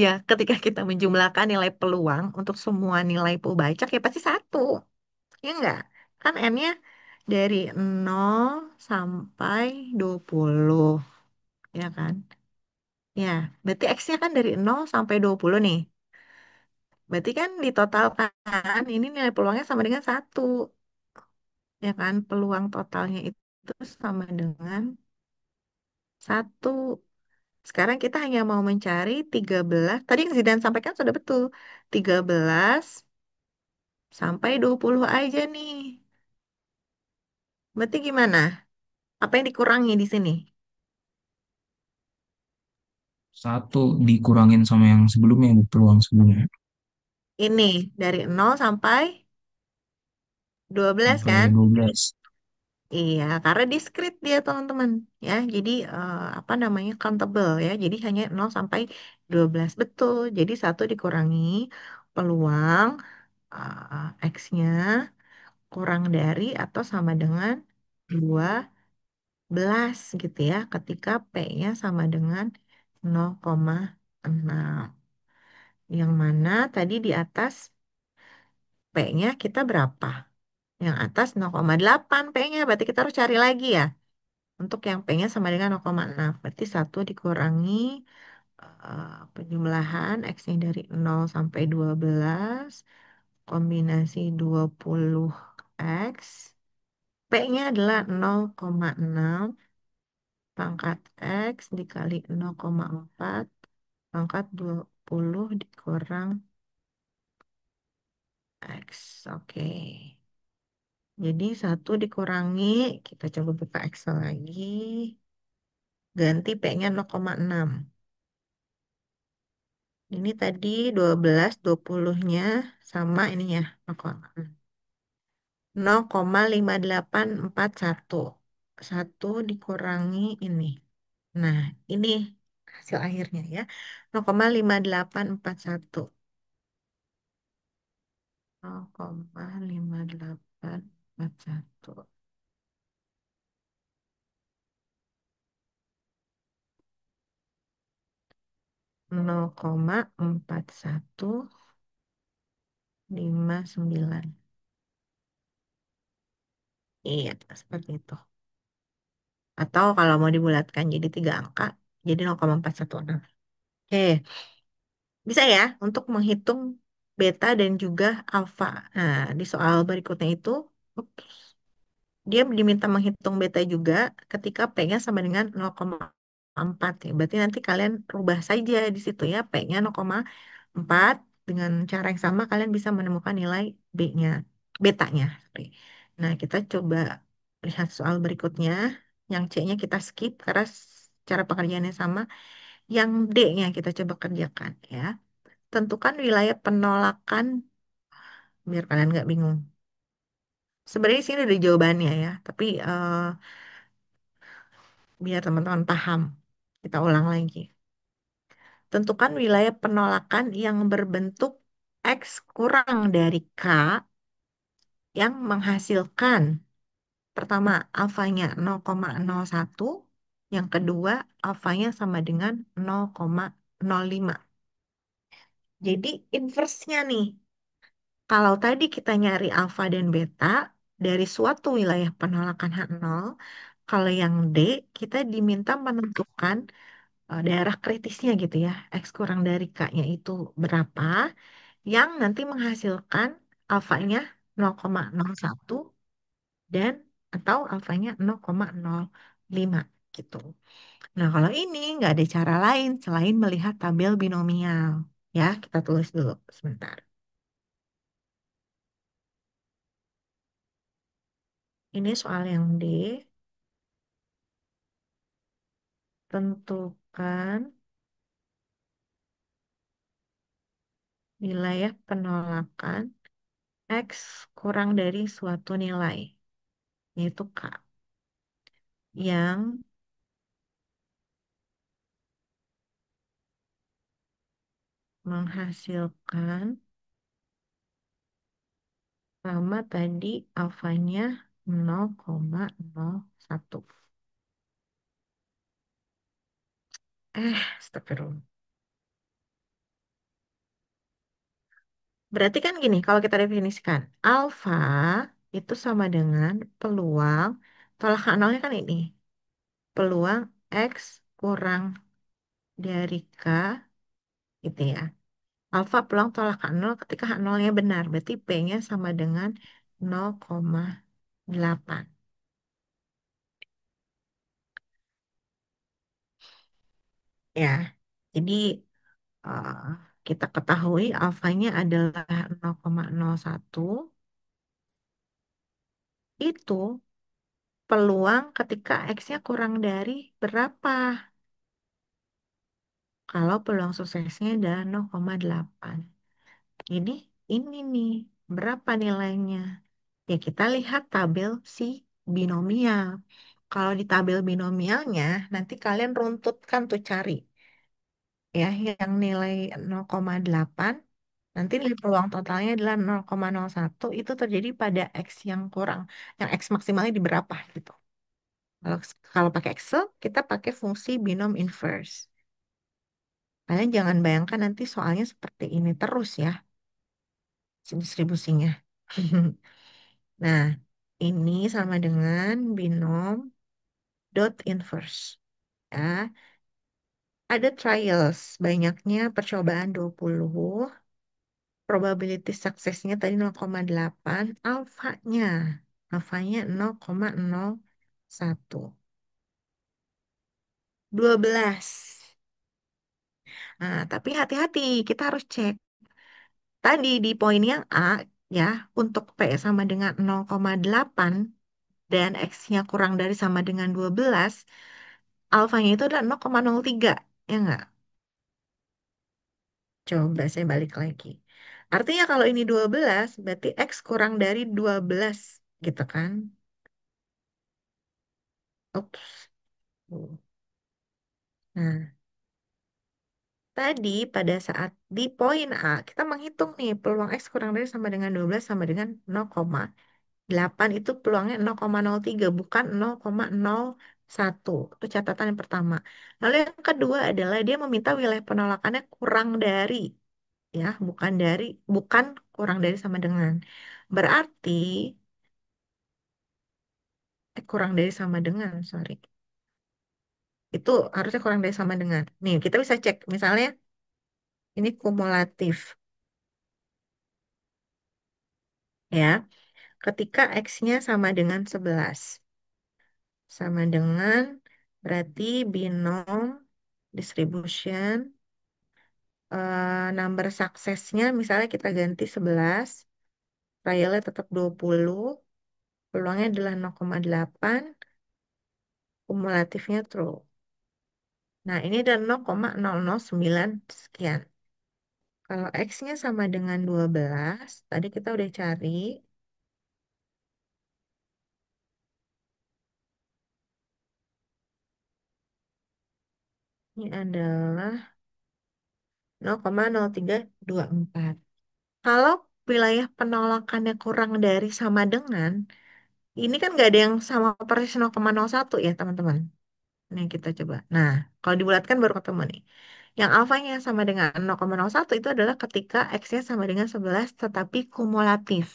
Ya, ketika kita menjumlahkan nilai peluang untuk semua nilai Purbacak ya pasti satu. Ya enggak? Kan N-nya dari 0 sampai 20, ya kan? Ya, berarti X-nya kan dari 0 sampai 20 nih. Berarti kan ditotalkan ini nilai peluangnya sama dengan satu, ya kan? Peluang totalnya itu sama dengan satu. Sekarang kita hanya mau mencari 13. Tadi yang Zidan sampaikan sudah betul. 13 sampai 20 aja nih. Berarti gimana? Apa yang dikurangi di sini? Satu dikurangin sama yang sebelumnya, Bu, peluang sebelumnya. Ini dari 0 sampai 12 Sampai kan? 12. Iya, karena diskrit dia teman-teman ya. Jadi apa namanya countable ya. Jadi hanya 0 sampai 12 betul. Jadi satu dikurangi peluang X-nya kurang dari atau sama dengan 12 gitu ya. Ketika P-nya sama dengan 0,6. Yang mana tadi di atas P-nya kita berapa? Yang atas 0,8 P-nya. Berarti kita harus cari lagi ya. Untuk yang P-nya sama dengan 0,6. Berarti satu dikurangi penjumlahan X-nya dari 0 sampai 12. Kombinasi 20X. P-nya adalah 0,6 pangkat X dikali 0,4 pangkat 20 dikurang X. Oke. Jadi satu dikurangi, kita coba buka Excel lagi. Ganti P-nya 0,6. Ini tadi 12, 20-nya sama ini ya, 0,5841. Satu dikurangi ini. Nah, ini hasil akhirnya ya. 0,5841. 0,5841. 0,4159. Iya, seperti itu. Atau kalau mau dibulatkan jadi tiga angka, jadi 0,416. Oke, bisa ya untuk menghitung beta dan juga alfa. Nah, di soal berikutnya itu, ups, dia diminta menghitung beta juga ketika P-nya sama dengan 0,4 ya. Berarti nanti kalian rubah saja di situ ya, P-nya 0,4 dengan cara yang sama kalian bisa menemukan nilai B-nya, betanya. Sorry. Nah, kita coba lihat soal berikutnya. Yang C-nya kita skip karena cara pengerjaannya sama. Yang D-nya kita coba kerjakan ya. tentukan wilayah penolakan biar kalian nggak bingung. Sebenarnya sini udah jawabannya ya, tapi biar teman-teman paham, kita ulang lagi. Tentukan wilayah penolakan yang berbentuk X kurang dari K yang menghasilkan pertama alfanya 0,01, yang kedua alfanya sama dengan 0,05. Jadi inversenya nih, kalau tadi kita nyari alfa dan beta dari suatu wilayah penolakan H0, kalau yang D kita diminta menentukan daerah kritisnya gitu ya, X kurang dari K-nya itu berapa, yang nanti menghasilkan alfanya 0,01 dan atau alfanya 0,05 gitu. Nah, kalau ini nggak ada cara lain selain melihat tabel binomial. Ya, kita tulis dulu sebentar. Ini soal yang D. Tentukan wilayah penolakan X kurang dari suatu nilai, yaitu K, yang menghasilkan sama tadi alfanya 0,01. Astagfirullah. Berarti kan gini, kalau kita definisikan, alfa itu sama dengan peluang, tolak nolnya kan ini, peluang X kurang dari K, gitu ya. Alfa peluang tolak H0 ketika H0-nya benar, berarti P-nya sama dengan 0,8. Ya, jadi eh, kita ketahui alfanya adalah 0,01, itu peluang ketika X-nya kurang dari berapa? Kalau peluang suksesnya adalah 0,8. Jadi ini nih, berapa nilainya? Ya kita lihat tabel si binomial. Kalau di tabel binomialnya, nanti kalian runtutkan tuh cari. Ya, yang nilai 0,8, nanti nilai peluang totalnya adalah 0,01, itu terjadi pada X yang kurang. Yang X maksimalnya di berapa gitu. Kalau kalau pakai Excel, kita pakai fungsi binom inverse. Kalian jangan bayangkan nanti soalnya seperti ini terus ya, distribusinya. Nah, ini sama dengan binom dot inverse. Ya, ada trials, banyaknya percobaan 20, probability suksesnya tadi 0,8, alfanya, alfanya 0,01. 12. Nah, tapi hati-hati, kita harus cek. Tadi di poin yang A, ya, untuk P sama dengan 0,8 dan X-nya kurang dari sama dengan 12, alfanya itu adalah 0,03, ya nggak? Coba saya balik lagi. Artinya kalau ini 12, berarti X kurang dari 12, gitu kan? Ups. Nah, tadi pada saat di poin A, kita menghitung nih peluang X kurang dari sama dengan 12 sama dengan 0,8, itu peluangnya 0,03 bukan 0,01. Itu catatan yang pertama. Lalu yang kedua adalah dia meminta wilayah penolakannya kurang dari, ya, bukan kurang dari sama dengan. Berarti kurang dari sama dengan, sorry. Itu harusnya kurang dari sama dengan. Nih, kita bisa cek misalnya ini kumulatif, ya. Ketika X-nya sama dengan 11. Sama dengan berarti binom distribution, number suksesnya misalnya kita ganti 11, trialnya tetap 20, peluangnya adalah 0,8, kumulatifnya true. Nah, ini adalah 0,009 sekian. Kalau X-nya sama dengan 12, tadi kita udah cari. Ini adalah 0,0324. Kalau wilayah penolakannya kurang dari sama dengan, ini kan nggak ada yang sama persis 0,01 ya teman-teman. Ini kita coba. Nah, kalau dibulatkan baru ketemu nih. Yang alfanya sama dengan 0,01 itu adalah ketika X-nya sama dengan 11 tetapi kumulatif.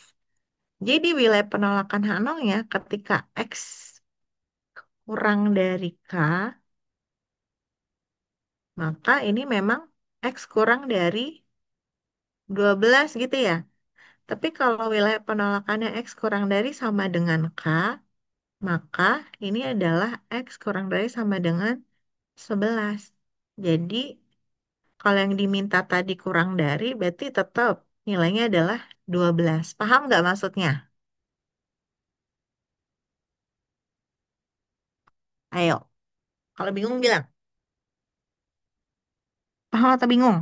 Jadi wilayah penolakan H0 ya ketika X kurang dari K, maka ini memang X kurang dari 12 gitu ya. Tapi kalau wilayah penolakannya X kurang dari sama dengan K, maka ini adalah X kurang dari sama dengan 11. Jadi kalau yang diminta tadi kurang dari, berarti tetap nilainya adalah 12. Paham nggak maksudnya? Ayo, kalau bingung bilang. Paham atau bingung?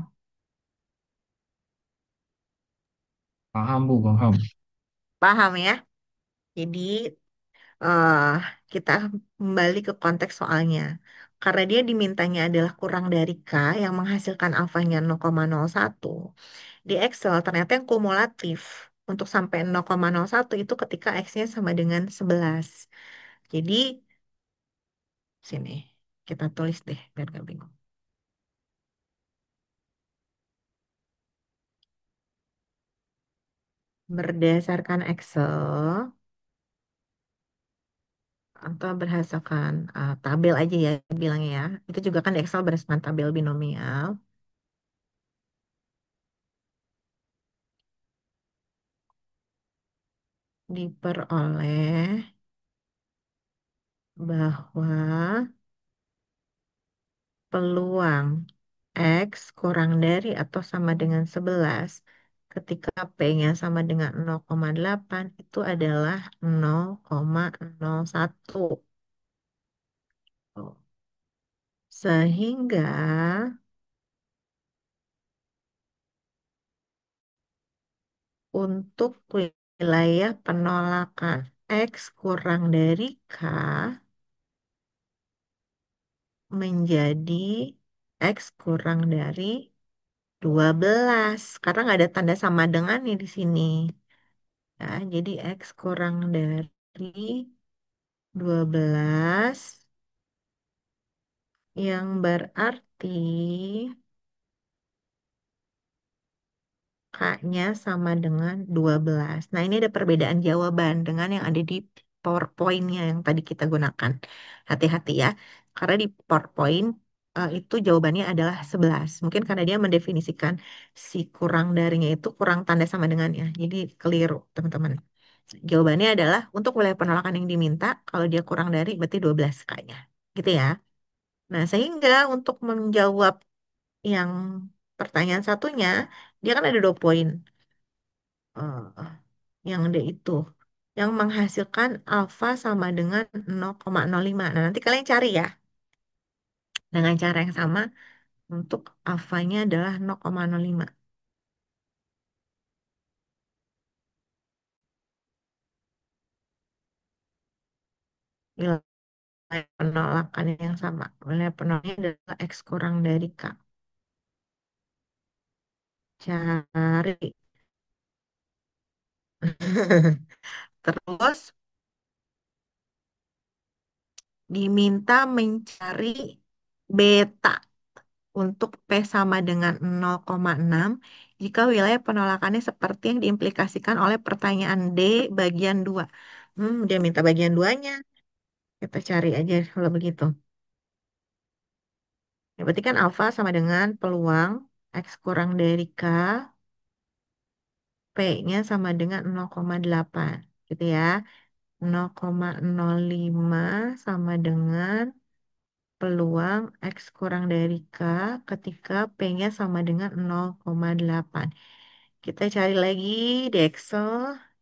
Paham Bu, paham. Paham ya? Jadi eh kita kembali ke konteks soalnya. Karena dia dimintanya adalah kurang dari K yang menghasilkan alfanya 0,01. Di Excel ternyata yang kumulatif untuk sampai 0,01 itu ketika X-nya sama dengan 11. Jadi sini kita tulis deh biar gak bingung. Berdasarkan Excel atau berdasarkan tabel aja ya bilangnya ya. Itu juga kan di Excel berdasarkan tabel binomial. Diperoleh bahwa peluang X kurang dari atau sama dengan 11 ketika P-nya sama dengan 0,8 itu adalah 0,01. Sehingga untuk wilayah penolakan X kurang dari K menjadi X kurang dari 12 karena nggak ada tanda sama dengan nih di sini. Ya, jadi X kurang dari 12 yang berarti K-nya sama dengan 12. Nah, ini ada perbedaan jawaban dengan yang ada di PowerPoint-nya yang tadi kita gunakan. Hati-hati ya, karena di PowerPoint itu jawabannya adalah 11. Mungkin karena dia mendefinisikan si kurang darinya itu kurang tanda sama dengannya. Jadi keliru, teman-teman. Jawabannya adalah untuk wilayah penolakan yang diminta, kalau dia kurang dari berarti 12 K-nya. Gitu ya. Nah, sehingga untuk menjawab yang pertanyaan satunya, dia kan ada 2 poin. eh, yang D itu yang menghasilkan alfa sama dengan 0,05. Nah, nanti kalian cari ya dengan cara yang sama untuk alfanya adalah 0,05. Wilayah penolakan yang sama. Wilayah penolakannya adalah X kurang dari K. Cari. Terus diminta mencari beta untuk P sama dengan 0,6 jika wilayah penolakannya seperti yang diimplikasikan oleh pertanyaan D bagian 2. Dia minta bagian duanya. Kita cari aja kalau begitu. Ya, berarti kan alfa sama dengan peluang X kurang dari K, P-nya sama dengan 0,8. Gitu ya. 0,05 sama dengan peluang X kurang dari K ketika P-nya sama dengan 0,8. Kita cari lagi di Excel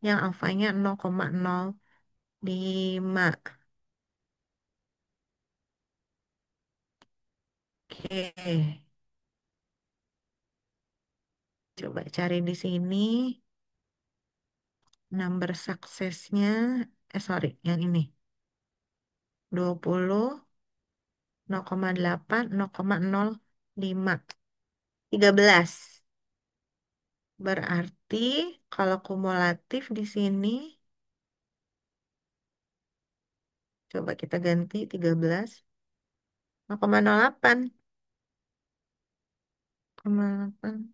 yang alfanya 0,05. Oke. Coba cari di sini number suksesnya. Sorry, yang ini. 20, 0,8, 0,05. 13. Berarti kalau kumulatif di sini, coba kita ganti 13, 0,08. 0,8,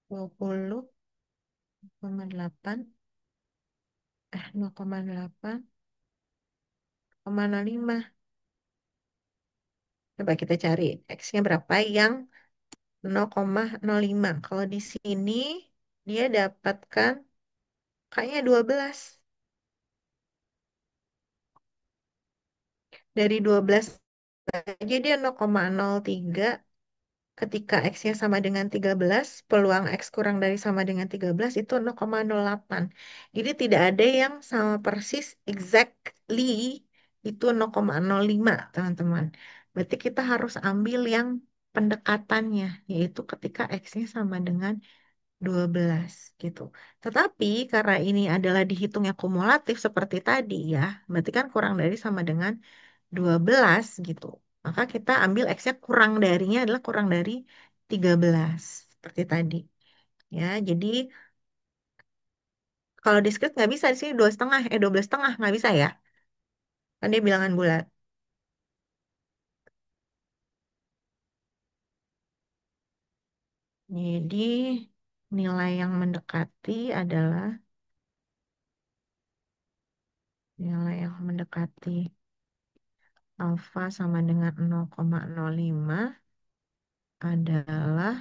20, 0,8, 0,8, 0,05. Coba kita cari X-nya berapa yang 0,05. Kalau di sini dia dapatkan kayaknya 12. Dari 12 aja dia 0,03. Ketika X-nya sama dengan 13, peluang X kurang dari sama dengan 13 itu 0,08. Jadi tidak ada yang sama persis exactly itu 0,05, teman-teman. Berarti kita harus ambil yang pendekatannya, yaitu ketika X-nya sama dengan 12 gitu. Tetapi karena ini adalah dihitungnya kumulatif seperti tadi ya, berarti kan kurang dari sama dengan 12 gitu. Maka kita ambil X-nya kurang darinya adalah kurang dari 13 seperti tadi. Ya, jadi kalau diskrit nggak bisa di sini 2,5, 12,5 nggak bisa ya. Kan dia bilangan bulat. Jadi nilai yang mendekati adalah nilai yang mendekati alfa sama dengan 0,05 adalah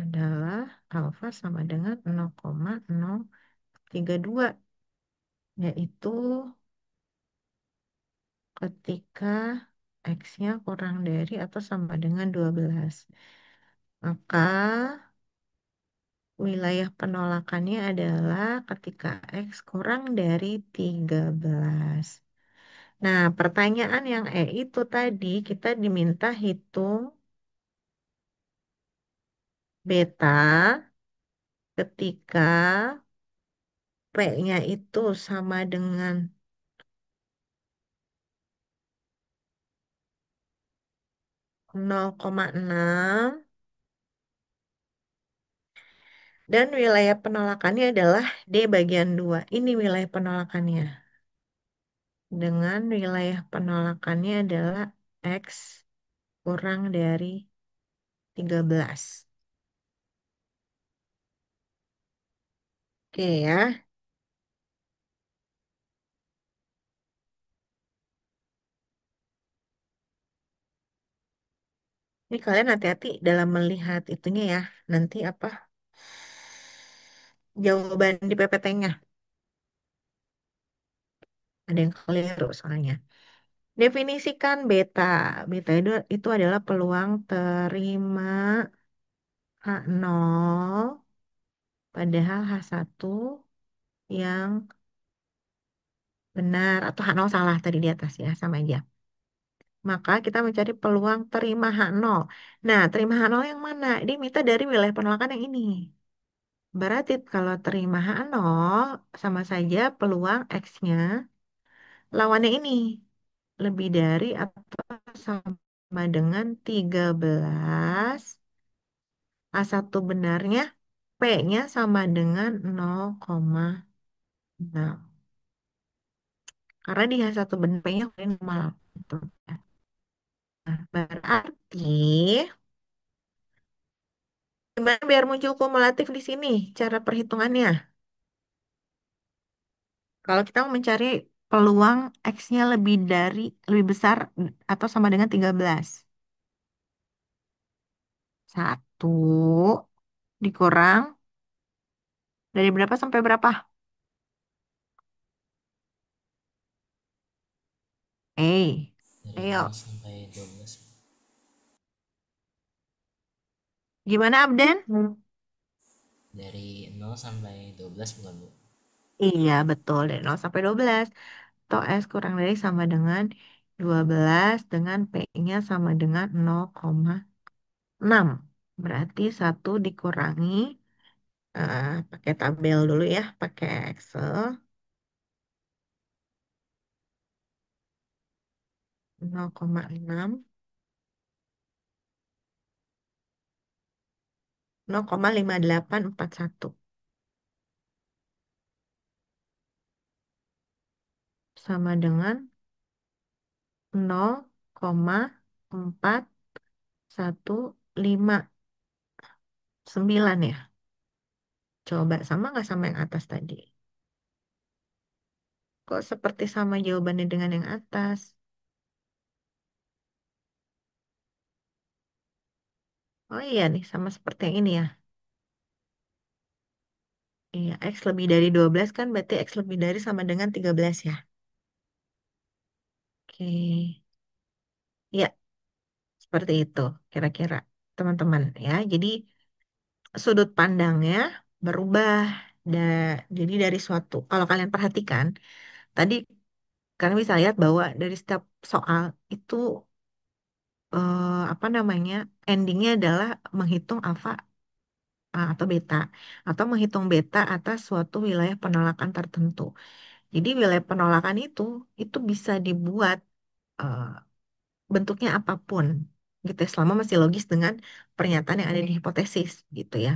adalah alfa sama dengan 0,032, yaitu ketika X-nya kurang dari atau sama dengan 12. Maka wilayah penolakannya adalah ketika X kurang dari 13. Nah, pertanyaan yang itu tadi kita diminta hitung beta ketika P-nya itu sama dengan 0,6 dan wilayah penolakannya adalah D bagian 2. Ini wilayah penolakannya. Dengan wilayah penolakannya adalah X kurang dari 13. Oke ya. Ini kalian hati-hati dalam melihat itunya ya. Nanti apa? Jawaban di PPT-nya. Ada yang keliru soalnya. Definisikan beta. Beta itu adalah peluang terima H0 padahal H1 yang benar atau H0 salah tadi di atas ya, sama aja. Maka kita mencari peluang terima H0. Nah, terima H0 yang mana? Dia minta dari wilayah penolakan yang ini. Berarti kalau terima H0 sama saja peluang X-nya lawannya ini. Lebih dari atau sama dengan 13. A1 benarnya, P-nya sama dengan 0,6. Karena di H1 benar P-nya normal. Gitu. Nah, berarti gimana biar muncul kumulatif di sini cara perhitungannya? Kalau kita mau mencari peluang X-nya lebih besar atau sama dengan 13. Satu dikurang dari berapa sampai berapa? Dari Ayo. 0 sampai 12. Gimana, Abden? Dari 0 sampai 12 bukan Bu? Iya, betul. Dari 0 sampai 12. Toh S kurang dari sama dengan 12 dengan P-nya sama dengan 0,6. Berarti satu dikurangi, pakai tabel dulu ya, pakai Excel. 0,6, 0,5841 sama dengan 0,4159 ya. Coba sama nggak sama yang atas tadi? Kok seperti sama jawabannya dengan yang atas? Oh iya nih, sama seperti yang ini ya. Iya, X lebih dari 12 kan berarti X lebih dari sama dengan 13 ya. Oke. Ya, seperti itu kira-kira teman-teman ya. Jadi sudut pandangnya berubah. Da, jadi dari suatu, kalau kalian perhatikan, tadi kalian bisa lihat bahwa dari setiap soal itu apa namanya, endingnya adalah menghitung alfa atau beta, atau menghitung beta atas suatu wilayah penolakan tertentu. Jadi wilayah penolakan itu bisa dibuat eh, bentuknya apapun gitu ya, selama masih logis dengan pernyataan yang ada di hipotesis gitu ya.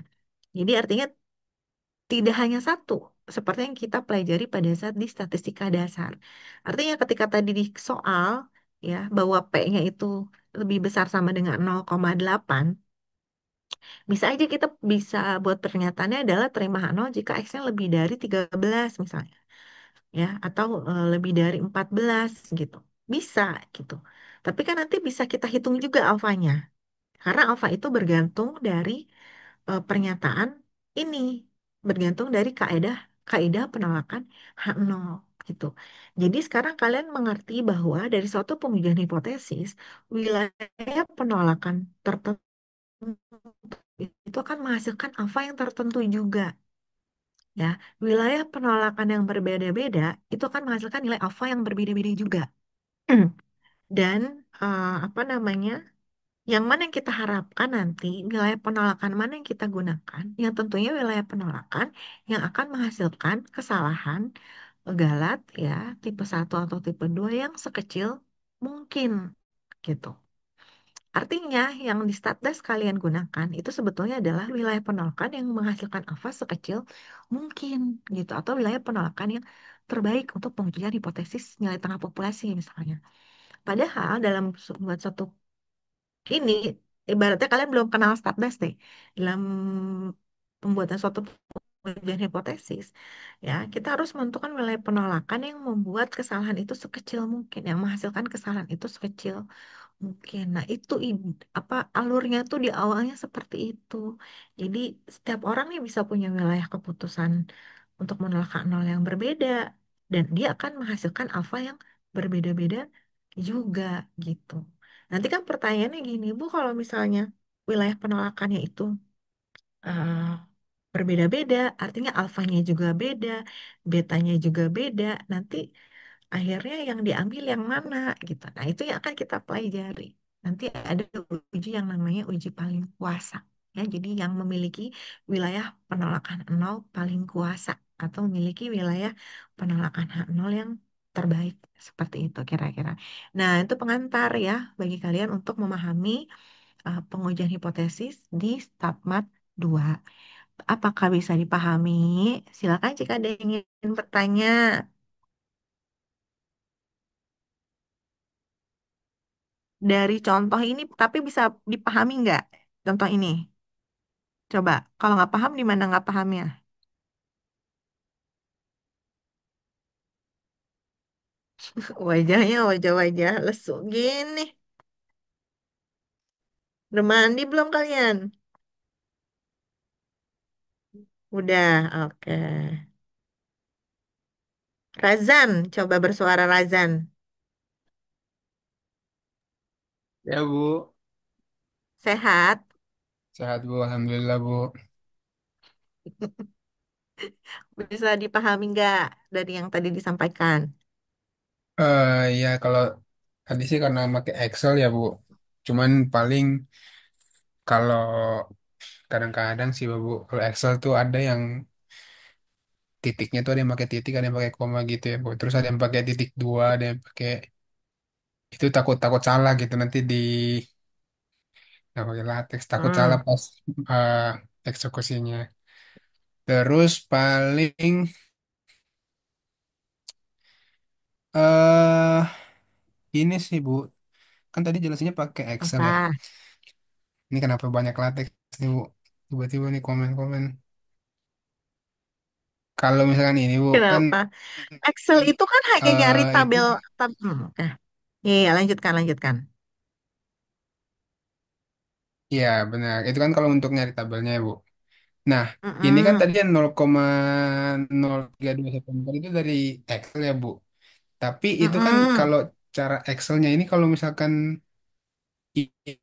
Jadi artinya tidak hanya satu seperti yang kita pelajari pada saat di statistika dasar. Artinya ketika tadi di soal ya bahwa P-nya itu lebih besar sama dengan 0,8, bisa aja kita bisa buat pernyataannya adalah terima nol jika X-nya lebih dari 13 misalnya ya, atau lebih dari 14 gitu. Bisa gitu. Tapi kan nanti bisa kita hitung juga alfanya. Karena alfa itu bergantung dari pernyataan ini, bergantung dari kaidah kaidah penolakan H0 gitu. Jadi sekarang kalian mengerti bahwa dari suatu pengujian hipotesis, wilayah penolakan tertentu itu akan menghasilkan alfa yang tertentu juga. Ya, wilayah penolakan yang berbeda-beda itu akan menghasilkan nilai alfa yang berbeda-beda juga. Dan apa namanya? Yang mana yang kita harapkan nanti, wilayah penolakan mana yang kita gunakan, yang tentunya wilayah penolakan yang akan menghasilkan kesalahan galat ya, tipe 1 atau tipe 2 yang sekecil mungkin gitu. Artinya yang di Statdas kalian gunakan itu sebetulnya adalah wilayah penolakan yang menghasilkan alfa sekecil mungkin gitu, atau wilayah penolakan yang terbaik untuk pengujian hipotesis nilai tengah populasi misalnya. Padahal dalam buat satu ini, ibaratnya kalian belum kenal Stardust deh dalam pembuatan suatu pengujian hipotesis ya, kita harus menentukan wilayah penolakan yang membuat kesalahan itu sekecil mungkin, yang menghasilkan kesalahan itu sekecil mungkin. Nah itu apa alurnya tuh di awalnya seperti itu. Jadi setiap orang nih bisa punya wilayah keputusan untuk menolak nol yang berbeda, dan dia akan menghasilkan alfa yang berbeda-beda juga gitu. Nanti kan pertanyaannya gini, Bu, kalau misalnya wilayah penolakannya itu eh, berbeda-beda, artinya alfanya juga beda, betanya juga beda. Nanti akhirnya yang diambil yang mana gitu. Nah, itu yang akan kita pelajari. Nanti ada uji yang namanya uji paling kuasa. Ya, jadi yang memiliki wilayah penolakan nol paling kuasa atau memiliki wilayah penolakan H0 yang terbaik. Seperti itu kira-kira. Nah, itu pengantar ya bagi kalian untuk memahami pengujian hipotesis di StatMat 2. Apakah bisa dipahami? Silakan jika ada yang ingin bertanya. Dari contoh ini, tapi bisa dipahami nggak contoh ini? Coba, kalau nggak paham di mana nggak pahamnya? Wajahnya wajah-wajah lesu gini. Udah mandi belum kalian? Udah, oke. Razan, coba bersuara Razan. Ya Bu, Sehat? sehat Bu, Alhamdulillah Bu. Bisa dipahami nggak dari yang tadi disampaikan? Ya kalau tadi sih karena pakai Excel ya Bu. Cuman paling kalau kadang-kadang sih Bu, kalau Excel tuh ada yang titiknya tuh ada yang pakai titik, ada yang pakai koma gitu ya Bu. Terus ada yang pakai titik dua, ada yang pakai itu takut-takut salah gitu nanti di nggak pakai latex, takut salah Hmm, pas eh, eksekusinya. Terus paling eh ini sih Bu, kan tadi jelasinnya pakai Excel ya. apa? Ini kenapa banyak latex nih Bu? Tiba-tiba nih komen-komen. Kalau misalkan ini Bu, kan Kenapa? Excel itu kan hanya nyari itu tabel. Oke. Iya, iya, lanjutkan, lanjutkan. ya benar. Itu kan kalau untuk nyari tabelnya ya Bu. Nah, ini kan Mm-mm, tadi yang 0,03214 itu dari Excel ya Bu. Tapi itu kan mm-mm. kalau cara Excelnya ini kalau misalkan ini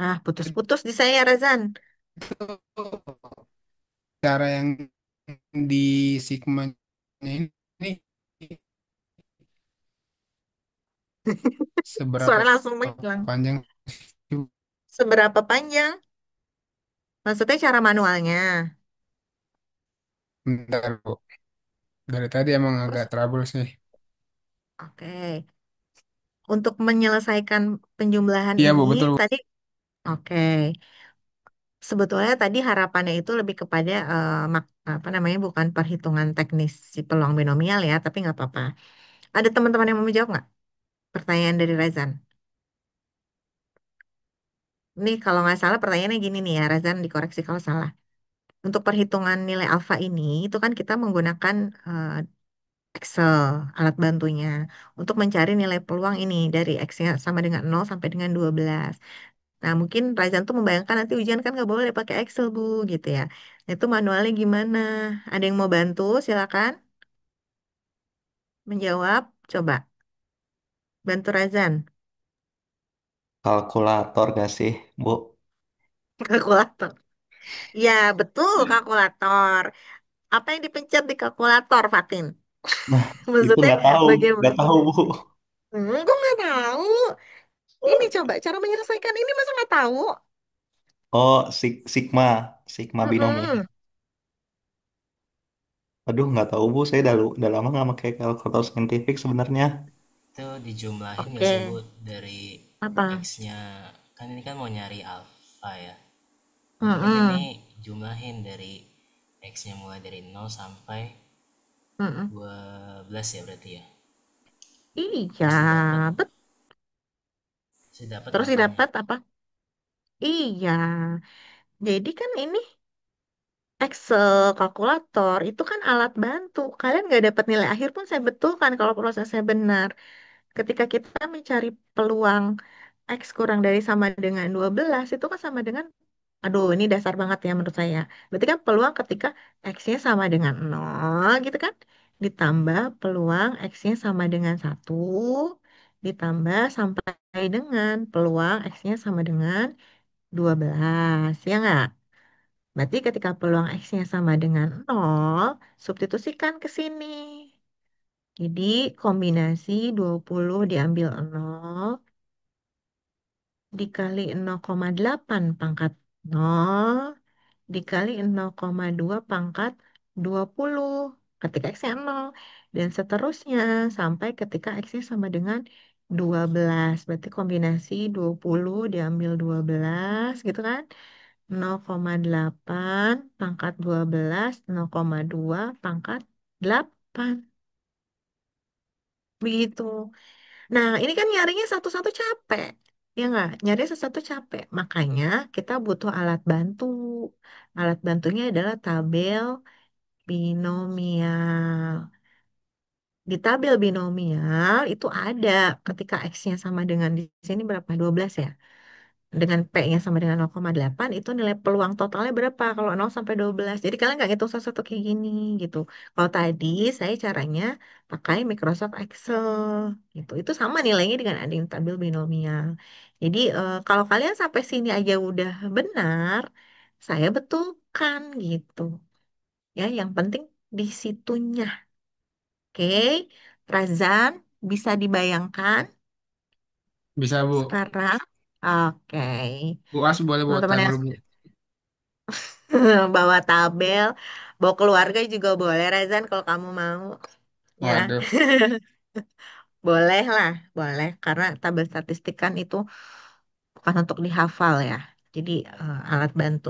Ah, putus-putus di saya, Razan. cara yang di Sigma ini seberapa Suara langsung menghilang. panjang sih, Bu? Seberapa panjang? Maksudnya cara manualnya. Bentar Bu. Dari tadi emang agak Terus, trouble sih. oke. Untuk menyelesaikan penjumlahan Iya Bu, ini, betul Bu. tadi, oke. Sebetulnya tadi harapannya itu lebih kepada apa namanya, bukan perhitungan teknis si peluang binomial ya, tapi nggak apa-apa. Ada teman-teman yang mau menjawab nggak? Pertanyaan dari Razan. Nih, kalau nggak salah pertanyaannya gini nih ya, Razan dikoreksi kalau salah. Untuk perhitungan nilai alfa ini, itu kan kita menggunakan eh, Excel, alat bantunya, untuk mencari nilai peluang ini dari X-nya sama dengan 0 sampai dengan 12. Nah, mungkin Razan tuh membayangkan nanti ujian kan nggak boleh pakai Excel, Bu, gitu ya. Nah, itu manualnya gimana? Ada yang mau bantu? Silakan menjawab. Coba, bantu Razan. Kalkulator gak sih, Bu? Kalkulator. Ya, betul, kalkulator. Apa yang dipencet di kalkulator, Fatin? Nah, itu Maksudnya nggak bagaimana? tahu, Bu. Gue nggak tahu. Ini coba cara menyelesaikan ini masa nggak tahu? Oh, Sigma binomial. Mm-mm. Aduh, nggak tahu, Bu. Saya udah lama nggak pakai kalkulator saintifik sebenarnya. Itu dijumlahin gak sih, Oke. Bu, dari Apa? X-nya? Kan ini kan mau nyari alpha ya. Mendingan ini Mm-mm. jumlahin dari X-nya mulai dari 0 sampai Mm-mm. 12 ya berarti ya. Iya, Pasti dapat. bet. Pasti dapat Terus alfanya. didapat apa? Iya. Jadi kan ini Excel, kalkulator, itu kan alat bantu. Kalian nggak dapat nilai akhir pun saya betulkan kalau prosesnya benar. Ketika kita mencari peluang X kurang dari sama dengan 12, itu kan sama dengan, aduh ini dasar banget ya menurut saya. Berarti kan peluang ketika X-nya sama dengan 0 gitu kan. Ditambah peluang X-nya sama dengan 1, ditambah sampai dengan peluang X-nya sama dengan 12. Ya nggak? Berarti ketika peluang X-nya sama dengan 0, substitusikan ke sini. Jadi kombinasi 20 diambil 0 dikali 0,8 pangkat 0 dikali 0,2 pangkat 20 ketika X-nya 0. Dan seterusnya sampai ketika X-nya sama dengan 12. Berarti kombinasi 20 diambil 12 gitu kan. 0,8 pangkat 12, 0,2 pangkat 8. Begitu. Nah, ini kan nyarinya satu-satu capek. Ya nggak? Nyari satu-satu capek. Makanya kita butuh alat bantu. Alat bantunya adalah tabel binomial. Di tabel binomial itu ada ketika X-nya sama dengan di sini berapa? 12 ya? dengan P-nya sama dengan 0,8 itu nilai peluang totalnya berapa kalau 0 sampai 12. Jadi kalian nggak ngitung satu-satu kayak gini gitu. Kalau tadi saya caranya pakai Microsoft Excel gitu. Itu sama nilainya dengan ada yang tabel binomial. Jadi kalau kalian sampai sini aja udah benar, saya betulkan gitu. Ya, yang penting di situnya. Oke, Razan bisa dibayangkan Bisa Bu. sekarang. Oke. Bu As boleh bawa Teman-teman tabel yang Bu. bawa tabel, bawa keluarga juga boleh, Rezan, kalau kamu mau. Ya, Waduh. boleh lah, boleh. Karena tabel statistik kan itu bukan untuk dihafal ya. Jadi alat bantu.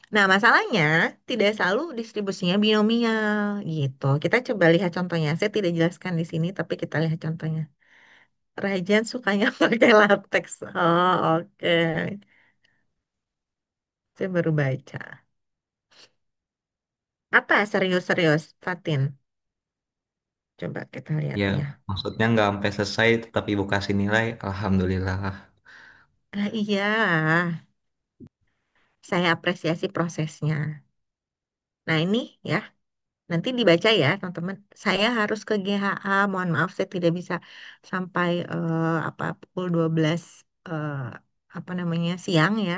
Nah, masalahnya tidak selalu distribusinya binomial gitu. Kita coba lihat contohnya. Saya tidak jelaskan di sini, tapi kita lihat contohnya. Rajan sukanya pakai latex. Oh, oke. Saya baru baca. Apa serius-serius, Fatin? Coba kita lihat Ya, ya. maksudnya nggak sampai selesai tetapi ibu kasih nilai, alhamdulillah. Lah iya, saya apresiasi prosesnya. Nah ini ya, nanti dibaca ya teman-teman. Saya harus ke GHA, mohon maaf saya tidak bisa sampai apa pukul 12 eh, apa namanya siang ya.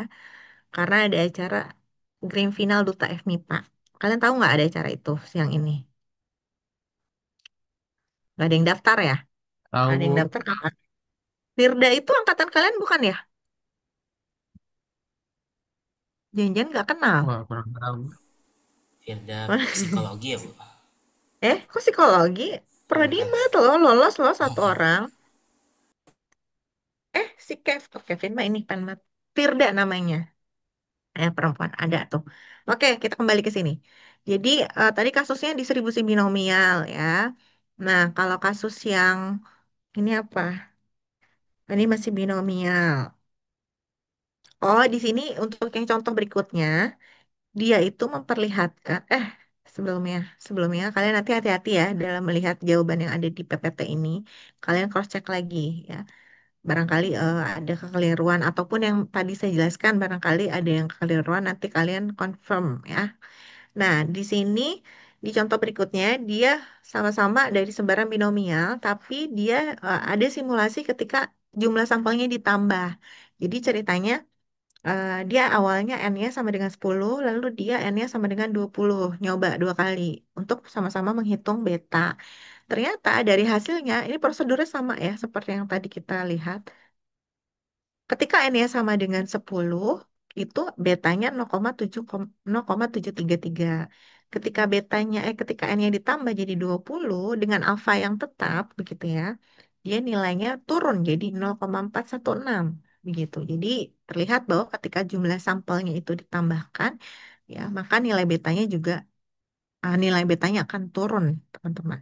Karena ada acara Grand Final Duta FMIPA. Kalian tahu nggak ada acara itu siang ini? Nggak ada yang daftar ya? Tahu Ada Bu. yang daftar apa? Firda itu angkatan kalian bukan ya? Jangan-jangan nggak kenal. Wah, kurang tahu. Firda psikologi ya, Bu? Kok psikologi? Bukan. Prodimat loh, lolos loh satu orang. Si Kevin mah ini Penmat. Firda namanya. Perempuan ada tuh. Oke, kita kembali ke sini. Jadi tadi kasusnya distribusi binomial ya. Nah, kalau kasus yang ini apa? Ini masih binomial. Oh, di sini untuk yang contoh berikutnya, dia itu memperlihatkan, sebelumnya, sebelumnya kalian nanti hati-hati ya dalam melihat jawaban yang ada di PPT ini. Kalian cross check lagi ya. Barangkali ada kekeliruan ataupun yang tadi saya jelaskan barangkali ada yang kekeliruan nanti kalian confirm ya. Nah, di sini di contoh berikutnya dia sama-sama dari sebaran binomial tapi dia ada simulasi ketika jumlah sampelnya ditambah. Jadi ceritanya dia awalnya N-nya sama dengan 10 lalu dia N-nya sama dengan 20 nyoba dua kali untuk sama-sama menghitung beta. Ternyata dari hasilnya ini prosedurnya sama ya seperti yang tadi kita lihat. Ketika N-nya sama dengan 10, itu betanya 0,733. Ketika N-nya ditambah jadi 20 dengan alfa yang tetap begitu ya. Dia nilainya turun jadi 0,416 begitu. Jadi terlihat bahwa ketika jumlah sampelnya itu ditambahkan ya, maka nilai betanya akan turun, teman-teman.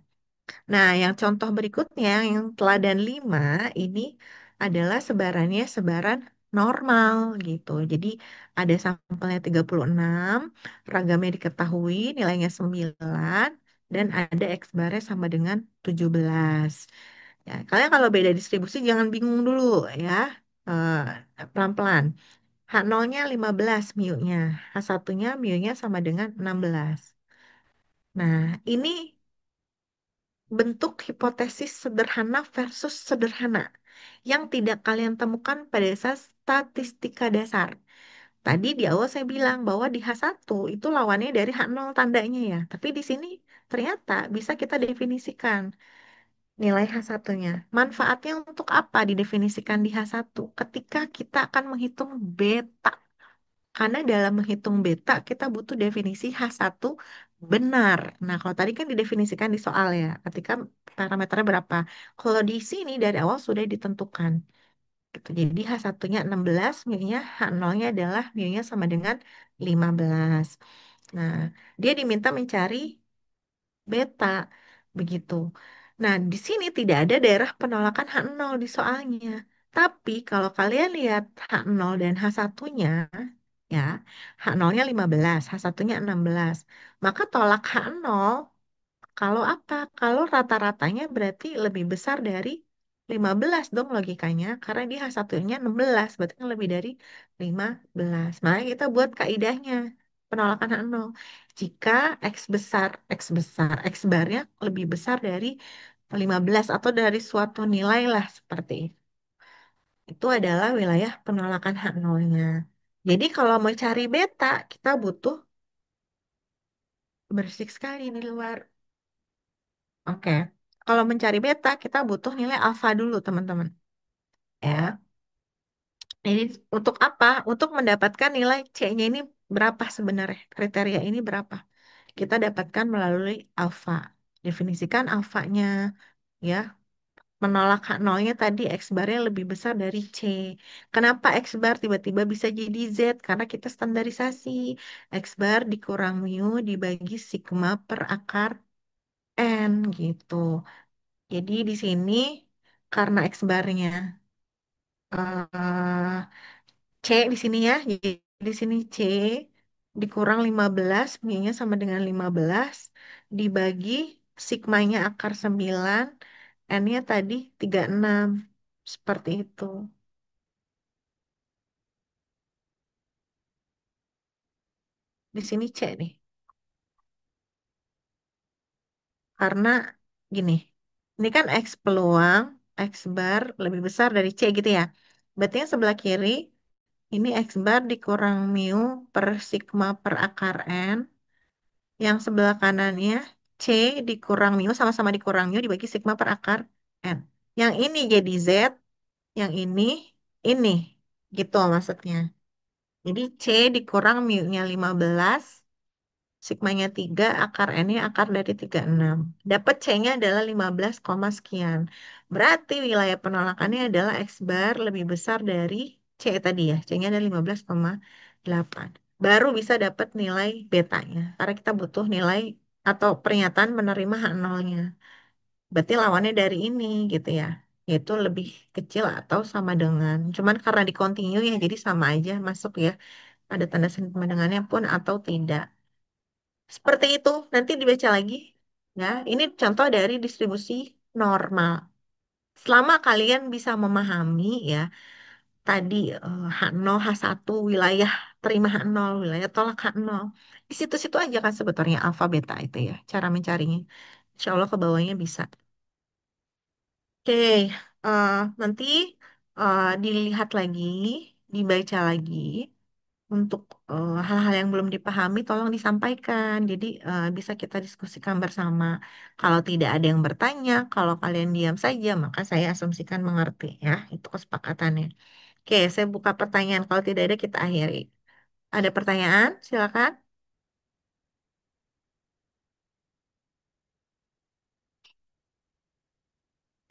Nah, yang contoh berikutnya, yang teladan 5 ini adalah sebarannya sebaran normal gitu. Jadi ada sampelnya 36, ragamnya diketahui, nilainya 9, dan ada X barnya sama dengan 17. Ya, kalian kalau beda distribusi jangan bingung dulu ya. Pelan-pelan. H0-nya 15 mu-nya, H1-nya mu-nya sama dengan 16. Nah, ini bentuk hipotesis sederhana versus sederhana yang tidak kalian temukan pada saat statistika dasar. Tadi di awal saya bilang bahwa di H1 itu lawannya dari H0 tandanya ya. Tapi di sini ternyata bisa kita definisikan nilai H1-nya. Manfaatnya untuk apa didefinisikan di H1? Ketika kita akan menghitung beta. Karena dalam menghitung beta kita butuh definisi H1 benar. Nah, kalau tadi kan didefinisikan di soal ya, ketika parameternya berapa. Kalau di sini dari awal sudah ditentukan. Gitu. Jadi H1-nya 16, mu-nya H0-nya adalah mu-nya sama dengan 15. Nah, dia diminta mencari beta begitu. Nah, di sini tidak ada daerah penolakan H0 di soalnya. Tapi kalau kalian lihat H0 dan H1-nya, ya, H0-nya 15, H1-nya 16. Maka tolak H0 kalau apa? Kalau rata-ratanya berarti lebih besar dari 15 dong logikanya, karena dia H1-nya 16, berarti kan lebih dari 15. Makanya kita buat kaidahnya, penolakan H0. Jika X barnya lebih besar dari 15 atau dari suatu nilai lah seperti itu adalah wilayah penolakan H0-nya. Jadi kalau mau cari beta, kita butuh bersih sekali di luar. Oke. Kalau mencari beta, kita butuh nilai alfa dulu, teman-teman. Ya. Jadi untuk apa? Untuk mendapatkan nilai C-nya ini berapa sebenarnya? Kriteria ini berapa? Kita dapatkan melalui alfa. Definisikan alfanya, ya. Menolak H0-nya tadi X barnya lebih besar dari C. Kenapa X bar tiba-tiba bisa jadi Z? Karena kita standarisasi. X bar dikurang mu dibagi sigma per akar N gitu. Jadi di sini karena X barnya eh, C di sini ya. Jadi di sini C dikurang 15, mu-nya sama dengan 15 dibagi sigmanya akar 9, N-nya tadi 36. Seperti itu. Di sini C nih. Karena gini, ini kan X peluang, X bar lebih besar dari C gitu ya. Berarti yang sebelah kiri, ini X bar dikurang mu per sigma per akar N. Yang sebelah kanannya, C dikurang mu, sama-sama dikurang mu dibagi sigma per akar N. Yang ini jadi Z, yang ini. Gitu maksudnya. Jadi C dikurang mu-nya 15, sigmanya 3, akar N-nya akar dari 36. Dapat C-nya adalah 15, sekian. Berarti wilayah penolakannya adalah X bar lebih besar dari C tadi ya. C-nya ada 15,8. Baru bisa dapat nilai betanya. Karena kita butuh nilai atau pernyataan menerima H0-nya. Berarti lawannya dari ini gitu ya. Yaitu lebih kecil atau sama dengan. Cuman karena di continue ya jadi sama aja masuk ya. Ada tanda sama dengannya pun atau tidak. Seperti itu, nanti dibaca lagi. Ya, ini contoh dari distribusi normal. Selama kalian bisa memahami ya, tadi H0, H1, wilayah terima H0, wilayah tolak H0. Di situ-situ aja kan sebetulnya alfa beta itu ya, cara mencarinya. Insya Allah ke bawahnya bisa. Oke, eh, nanti dilihat lagi, dibaca lagi. Untuk hal-hal yang belum dipahami, tolong disampaikan. Jadi bisa kita diskusikan bersama. Kalau tidak ada yang bertanya, kalau kalian diam saja, maka saya asumsikan mengerti ya. Itu kesepakatannya. Oke, saya buka pertanyaan. Kalau tidak ada, kita akhiri. Ada pertanyaan? Silakan.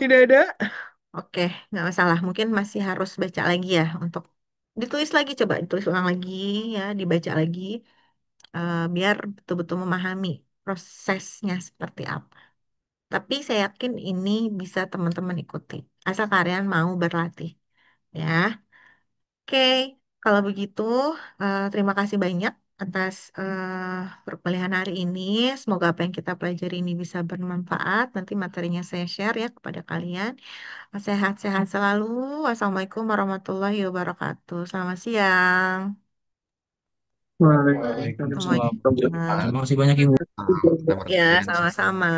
Tidak ada? Oke, nggak masalah. Mungkin masih harus baca lagi ya untuk ditulis lagi. Coba ditulis ulang lagi ya, dibaca lagi. Biar betul-betul memahami prosesnya seperti apa. Tapi saya yakin ini bisa teman-teman ikuti. Asal kalian mau berlatih. Ya, oke. Kalau begitu, terima kasih banyak atas perkuliahan hari ini. Semoga apa yang kita pelajari ini bisa bermanfaat. Nanti materinya saya share ya kepada kalian. Sehat-sehat selalu. Wassalamualaikum warahmatullahi wabarakatuh. Selamat siang. Waalaikumsalam. Semuanya. Waalaikumsalam. Terima kasih banyak Ibu. Terima Ya, kasih. sama-sama.